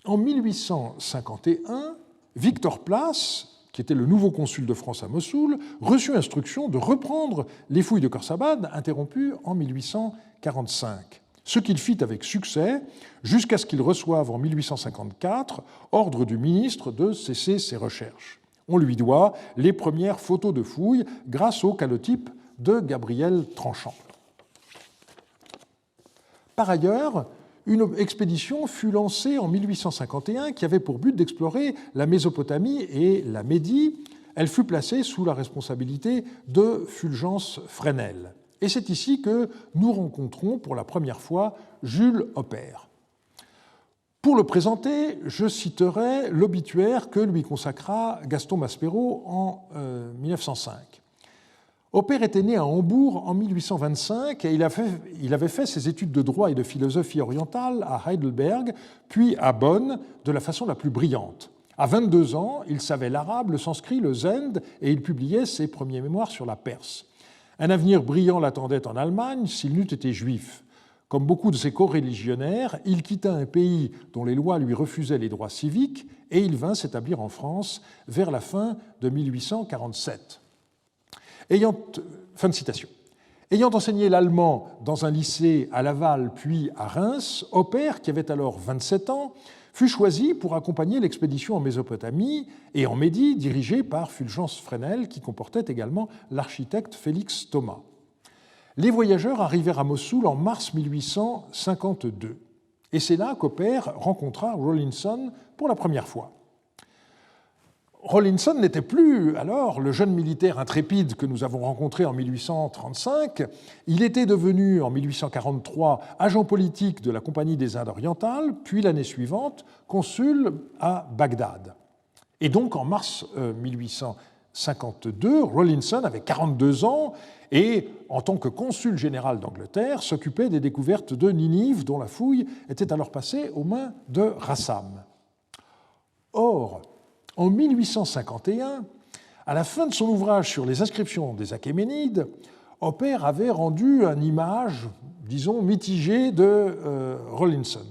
En 1851, Victor Place, qui était le nouveau consul de France à Mossoul, reçut instruction de reprendre les fouilles de Khorsabad interrompues en 1845. Ce qu'il fit avec succès, jusqu'à ce qu'il reçoive en 1854 ordre du ministre de cesser ses recherches. On lui doit les premières photos de fouilles grâce au calotype de Gabriel Tranchant. Par ailleurs, une expédition fut lancée en 1851 qui avait pour but d'explorer la Mésopotamie et la Médie elle fut placée sous la responsabilité de Fulgence Fresnel. Et c'est ici que nous rencontrons pour la première fois Jules Oppert. Pour le présenter, je citerai l'obituaire que lui consacra Gaston Maspero en 1905. Oppert était né à Hambourg en 1825 et il avait fait ses études de droit et de philosophie orientale à Heidelberg, puis à Bonn, de la façon la plus brillante. À 22 ans, il savait l'arabe, le sanskrit, le zend, et il publiait ses premiers mémoires sur la Perse. Un avenir brillant l'attendait en Allemagne s'il n'eût été juif. Comme beaucoup de ses coreligionnaires, il quitta un pays dont les lois lui refusaient les droits civiques et il vint s'établir en France vers la fin de 1847. Fin de citation. Ayant enseigné l'allemand dans un lycée à Laval puis à Reims, Oppert, qui avait alors 27 ans, fut choisi pour accompagner l'expédition en Mésopotamie et en Médie dirigée par Fulgence Fresnel, qui comportait également l'architecte Félix Thomas. Les voyageurs arrivèrent à Mossoul en mars 1852. Et c'est là qu'Oppert rencontra Rawlinson pour la première fois. Rawlinson n'était plus alors le jeune militaire intrépide que nous avons rencontré en 1835. Il était devenu en 1843 agent politique de la Compagnie des Indes orientales, puis l'année suivante consul à Bagdad. Et donc en mars 1852, Rawlinson avait 42 ans et, en tant que consul général d'Angleterre, s'occupait des découvertes de Ninive, dont la fouille était alors passée aux mains de Rassam. Or, en 1851, à la fin de son ouvrage sur les inscriptions des Achéménides, Oppert avait rendu une image, disons, mitigée de Rawlinson.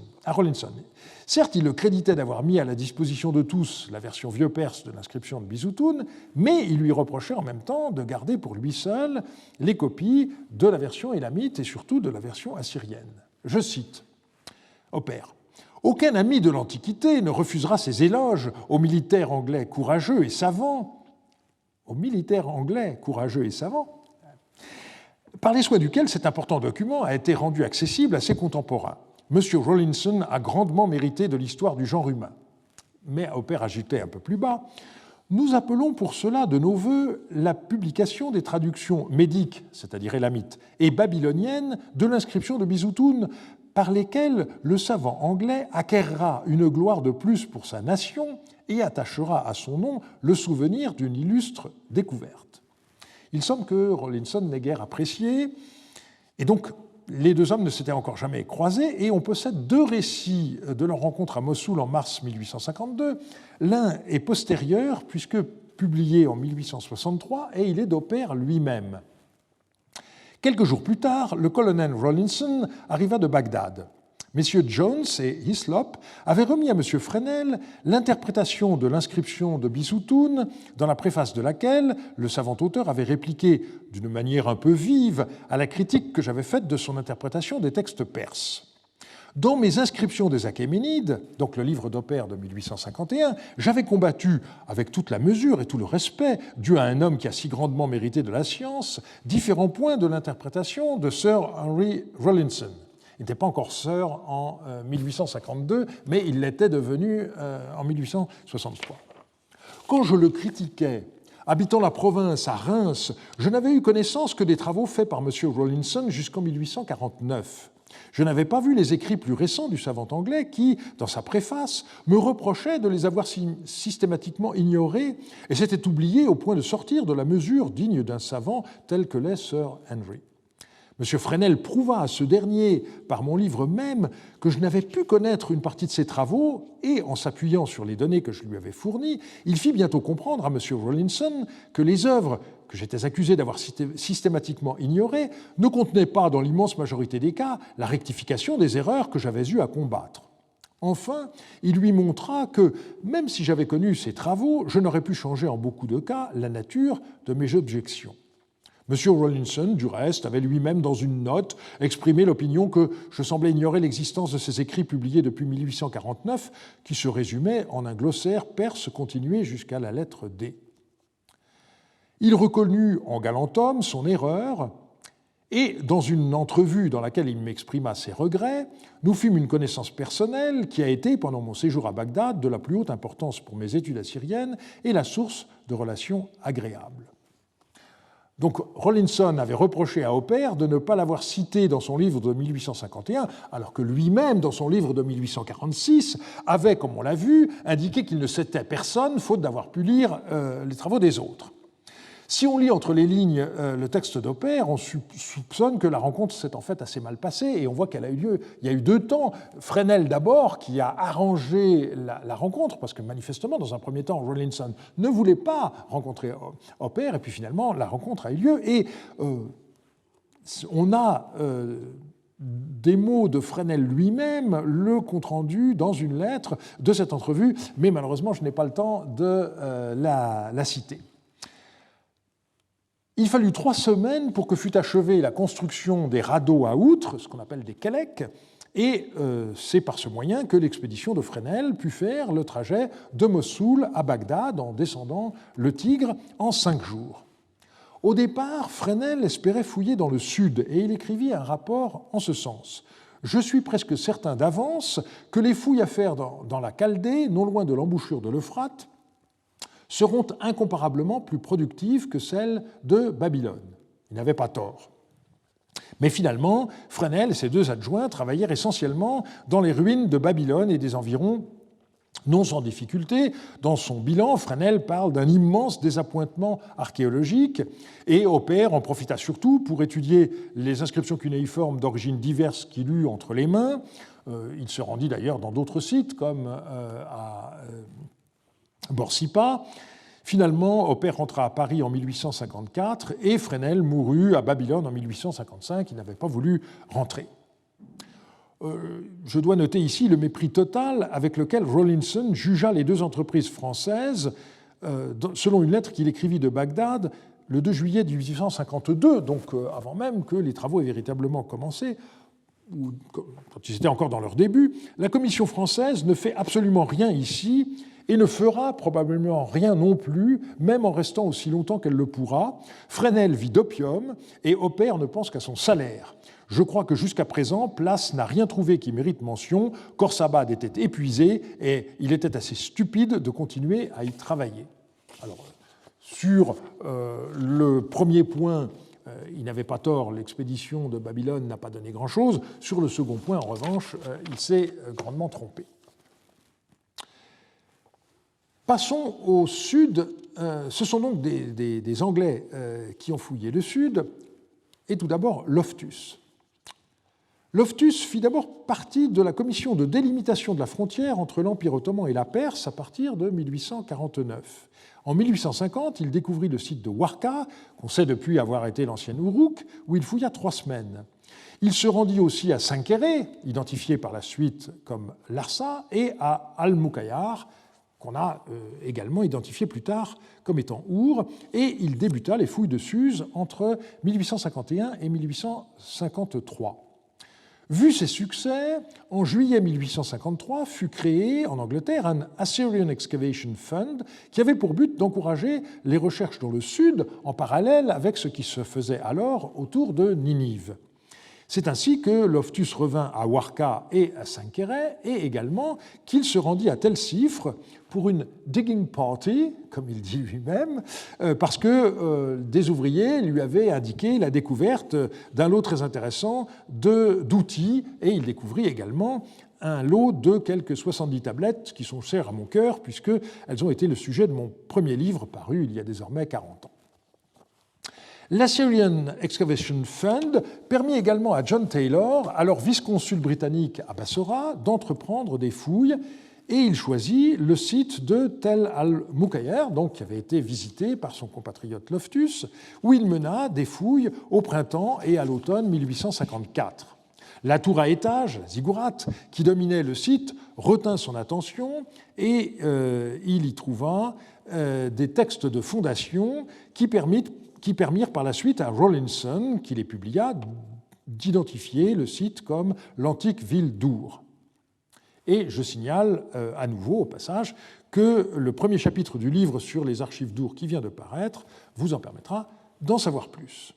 Certes, il le créditait d'avoir mis à la disposition de tous la version vieux perse de l'inscription de Bisoutoun, mais il lui reprochait en même temps de garder pour lui seul les copies de la version élamite et surtout de la version assyrienne. Je cite Oppert. Aucun ami de l'Antiquité ne refusera ses éloges aux militaires anglais courageux et savants, par les soins duquel cet important document a été rendu accessible à ses contemporains. M. Rawlinson a grandement mérité de l'histoire du genre humain. Mais Oppert ajoutait un peu plus bas, nous appelons pour cela de nos vœux la publication des traductions médiques, c'est-à-dire élamites, et babyloniennes de l'inscription de Bisoutoun, par lesquelles le savant anglais acquerra une gloire de plus pour sa nation et attachera à son nom le souvenir d'une illustre découverte. Il semble que Rawlinson n'ait guère apprécié, et donc les deux hommes ne s'étaient encore jamais croisés, et on possède deux récits de leur rencontre à Mossoul en mars 1852. L'un est postérieur, puisque publié en 1863, et il est d'Oppert lui-même. Quelques jours plus tard, le colonel Rawlinson arriva de Bagdad. Messieurs Jones et Hislop avaient remis à M. Fresnel l'interprétation de l'inscription de Bisoutoun, dans la préface de laquelle le savant auteur avait répliqué d'une manière un peu vive à la critique que j'avais faite de son interprétation des textes perses. Dans mes inscriptions des Achéménides, donc le livre d'Oppert de 1851, j'avais combattu, avec toute la mesure et tout le respect dû à un homme qui a si grandement mérité de la science, différents points de l'interprétation de Sir Henry Rawlinson. Il n'était pas encore Sir en 1852, mais il l'était devenu en 1863. Quand je le critiquais, habitant la province à Reims, je n'avais eu connaissance que des travaux faits par M. Rawlinson jusqu'en 1849. Je n'avais pas vu les écrits plus récents du savant anglais qui, dans sa préface, me reprochait de les avoir systématiquement ignorés et s'était oublié au point de sortir de la mesure digne d'un savant tel que l'est Sir Henry. M. Fresnel prouva à ce dernier, par mon livre même, que je n'avais pu connaître une partie de ses travaux et, en s'appuyant sur les données que je lui avais fournies, il fit bientôt comprendre à M. Rawlinson que les œuvres que j'étais accusé d'avoir systématiquement ignorées ne contenaient pas, dans l'immense majorité des cas, la rectification des erreurs que j'avais eu à combattre. Enfin, il lui montra que, même si j'avais connu ses travaux, je n'aurais pu changer en beaucoup de cas la nature de mes objections. M. Rawlinson, du reste, avait lui-même, dans une note, exprimé l'opinion que je semblais ignorer l'existence de ses écrits publiés depuis 1849, qui se résumaient en un glossaire perse continué jusqu'à la lettre D. Il reconnut en galant homme son erreur Et dans une entrevue dans laquelle il m'exprima ses regrets, nous fîmes une connaissance personnelle qui a été, pendant mon séjour à Bagdad, de la plus haute importance pour mes études assyriennes et la source de relations agréables. Donc Rawlinson avait reproché à Hopper de ne pas l'avoir cité dans son livre de 1851, alors que lui-même, dans son livre de 1846, avait, comme on l'a vu, indiqué qu'il ne citait personne, faute d'avoir pu lire les travaux des autres. Si on lit entre les lignes le texte d'Hopper, on soupçonne que la rencontre s'est en fait assez mal passée, et on voit qu'elle a eu lieu. Il y a eu deux temps. Fresnel d'abord, qui a arrangé la rencontre, parce que manifestement, dans un premier temps, Rawlinson ne voulait pas rencontrer Hopper, et puis finalement, la rencontre a eu lieu. Et on a des mots de Fresnel lui-même, le compte-rendu dans une lettre de cette entrevue, mais malheureusement, je n'ai pas le temps de la citer. Il fallut 3 semaines pour que fût achevée la construction des radeaux à outre, ce qu'on appelle des keleks, et c'est par ce moyen que l'expédition de Fresnel put faire le trajet de Mossoul à Bagdad en descendant le Tigre en 5 jours. Au départ, Fresnel espérait fouiller dans le sud et il écrivit un rapport en ce sens. « Je suis presque certain d'avance que les fouilles à faire dans la Chaldée, non loin de l'embouchure de l'Euphrate, seront incomparablement plus productives que celles de Babylone. » Il n'avait pas tort. Mais finalement, Fresnel et ses 2 adjoints travaillèrent essentiellement dans les ruines de Babylone et des environs, non sans difficulté. Dans son bilan, Fresnel parle d'un immense désappointement archéologique et Hopper en profita surtout pour étudier les inscriptions cunéiformes d'origines diverses qu'il eut entre les mains. Il se rendit d'ailleurs dans d'autres sites comme à Borsippa. Finalement, Hopper rentra à Paris en 1854 et Fresnel mourut à Babylone en 1855. Il n'avait pas voulu rentrer. Je dois noter ici le mépris total avec lequel Rawlinson jugea les 2 entreprises françaises selon une lettre qu'il écrivit de Bagdad le 2 juillet 1852, donc avant même que les travaux aient véritablement commencé, ou quand ils étaient encore dans leur début. La Commission française ne fait absolument rien ici et ne fera probablement rien non plus, même en restant aussi longtemps qu'elle le pourra. Fresnel vit d'opium et Hopper ne pense qu'à son salaire. Je crois que jusqu'à présent, Place n'a rien trouvé qui mérite mention. Khorsabad était épuisé et il était assez stupide de continuer à y travailler. Alors, sur le premier point, il n'avait pas tort, l'expédition de Babylone n'a pas donné grand-chose. Sur le second point, en revanche, il s'est grandement trompé. Passons au sud. Ce sont donc des Anglais qui ont fouillé le sud, et tout d'abord Loftus. Loftus fit d'abord partie de la commission de délimitation de la frontière entre l'Empire ottoman et la Perse à partir de 1849. En 1850, il découvrit le site de Warka, qu'on sait depuis avoir été l'ancienne Uruk, où il fouilla 3 semaines. Il se rendit aussi à Sankéré, identifié par la suite comme Larsa, et à Al-Muqayyar, qu'on a également identifié plus tard comme étant Our, et il débuta les fouilles de Suse entre 1851 et 1853. Vu ses succès, en juillet 1853 fut créé en Angleterre un Assyrian Excavation Fund qui avait pour but d'encourager les recherches dans le sud en parallèle avec ce qui se faisait alors autour de Ninive. C'est ainsi que Loftus revint à Warka et à Sankéré, et également qu'il se rendit à Telsifre pour une digging party, comme il dit lui-même, parce que des ouvriers lui avaient indiqué la découverte d'un lot très intéressant d'outils, et il découvrit également un lot de quelques 70 tablettes qui sont chères à mon cœur, puisqu'elles ont été le sujet de mon premier livre paru il y a désormais 40 ans. L'Assyrian Excavation Fund permit également à John Taylor, alors vice-consul britannique à Bassora, d'entreprendre des fouilles, et il choisit le site de Tel al-Muqayyar, donc qui avait été visité par son compatriote Loftus, où il mena des fouilles au printemps et à l'automne 1854. La tour à étage, la ziggurat, qui dominait le site, retint son attention et il y trouva des textes de fondation qui permirent par la suite à Rawlinson, qui les publia, d'identifier le site comme l'antique ville d'Our. Et je signale à nouveau, au passage, que le premier chapitre du livre sur les archives d'Our qui vient de paraître vous en permettra d'en savoir plus.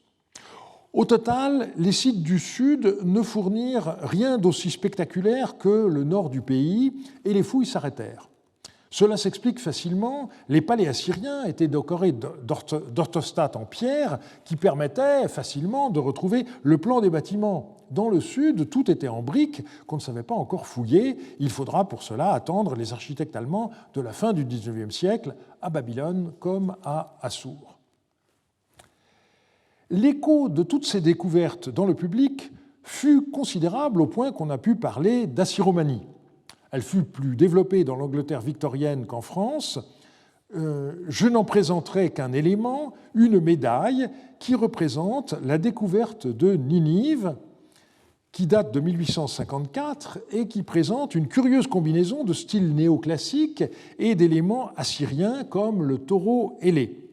Au total, les sites du Sud ne fournirent rien d'aussi spectaculaire que le nord du pays, et les fouilles s'arrêtèrent. Cela s'explique facilement, les palais assyriens étaient décorés d'orthostates en pierre qui permettaient facilement de retrouver le plan des bâtiments. Dans le sud, tout était en briques qu'on ne savait pas encore fouiller. Il faudra pour cela attendre les architectes allemands de la fin du XIXe siècle, à Babylone comme à Assour. L'écho de toutes ces découvertes dans le public fut considérable au point qu'on a pu parler d'assyromanie. Elle fut plus développée dans l'Angleterre victorienne qu'en France. Je n'en présenterai qu'un élément, une médaille qui représente la découverte de Ninive, qui date de 1854 et qui présente une curieuse combinaison de styles néoclassiques et d'éléments assyriens comme le taureau ailé.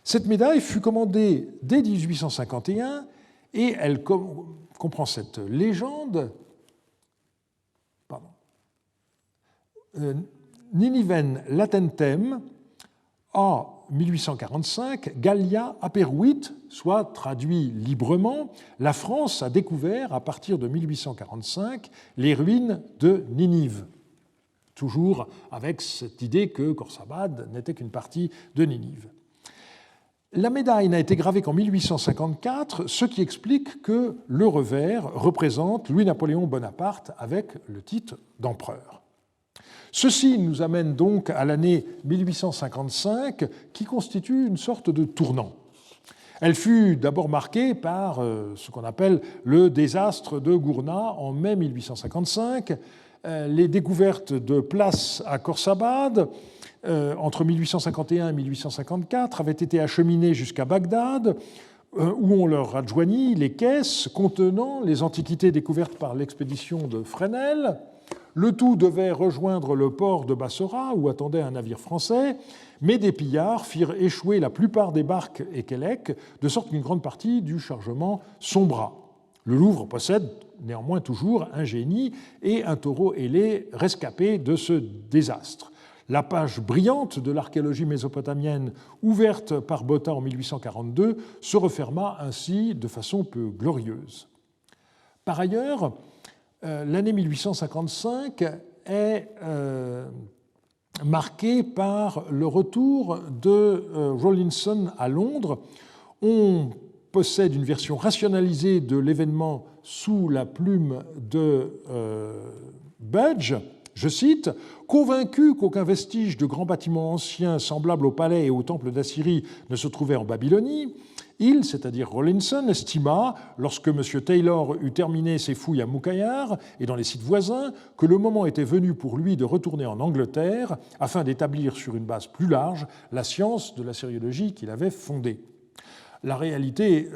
Cette médaille fut commandée dès 1851 et elle comprend cette légende. Niniven latentem a 1845 Gallia aperuit, soit traduit librement, la France a découvert à partir de 1845 les ruines de Ninive. Toujours avec cette idée que Khorsabad n'était qu'une partie de Ninive. La médaille n'a été gravée qu'en 1854, ce qui explique que le revers représente Louis-Napoléon Bonaparte avec le titre d'empereur. Ceci nous amène donc à l'année 1855, qui constitue une sorte de tournant. Elle fut d'abord marquée par ce qu'on appelle le désastre de Gourna en mai 1855, les découvertes de places à Khorsabad entre 1851 et 1854 avaient été acheminées jusqu'à Bagdad, où on leur adjoignit les caisses contenant les antiquités découvertes par l'expédition de Fresnel. Le tout devait rejoindre le port de Bassora, où attendait un navire français, mais des pillards firent échouer la plupart des barques et quélecs, de sorte qu'une grande partie du chargement sombra. Le Louvre possède néanmoins toujours un génie et un taureau ailé rescapé de ce désastre. La page brillante de l'archéologie mésopotamienne, ouverte par Botta en 1842, se referma ainsi de façon peu glorieuse. Par ailleurs, l'année 1855 est marquée par le retour de Rawlinson à Londres. On possède une version rationalisée de l'événement sous la plume de Budge. Je cite, « Convaincu qu'aucun vestige de grands bâtiments anciens semblables au palais et au temple d'Assyrie ne se trouvait en Babylonie, il, c'est-à-dire Rawlinson, estima, lorsque M. Taylor eut terminé ses fouilles à Moukaïar et dans les sites voisins, que le moment était venu pour lui de retourner en Angleterre afin d'établir sur une base plus large la science de l'assyriologie qu'il avait fondée. » La réalité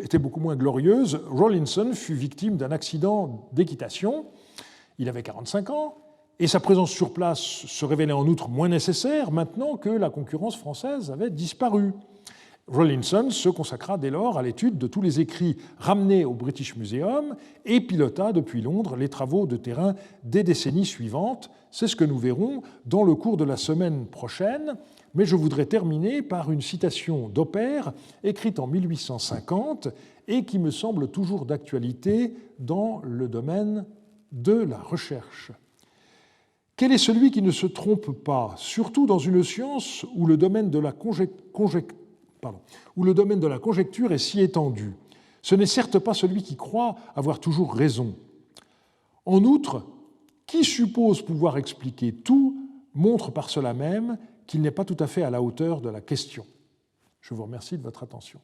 était beaucoup moins glorieuse. Rawlinson fut victime d'un accident d'équitation. Il avait 45 ans. Et sa présence sur place se révélait en outre moins nécessaire maintenant que la concurrence française avait disparu. Rawlinson se consacra dès lors à l'étude de tous les écrits ramenés au British Museum et pilota depuis Londres les travaux de terrain des décennies suivantes. C'est ce que nous verrons dans le cours de la semaine prochaine, mais je voudrais terminer par une citation d'Oppert écrite en 1850 et qui me semble toujours d'actualité dans le domaine de la recherche. Quel est celui qui ne se trompe pas, surtout dans une science où le domaine de la conjecture est si étendu? Ce n'est certes pas celui qui croit avoir toujours raison. En outre, qui suppose pouvoir expliquer tout montre par cela même qu'il n'est pas tout à fait à la hauteur de la question. Je vous remercie de votre attention.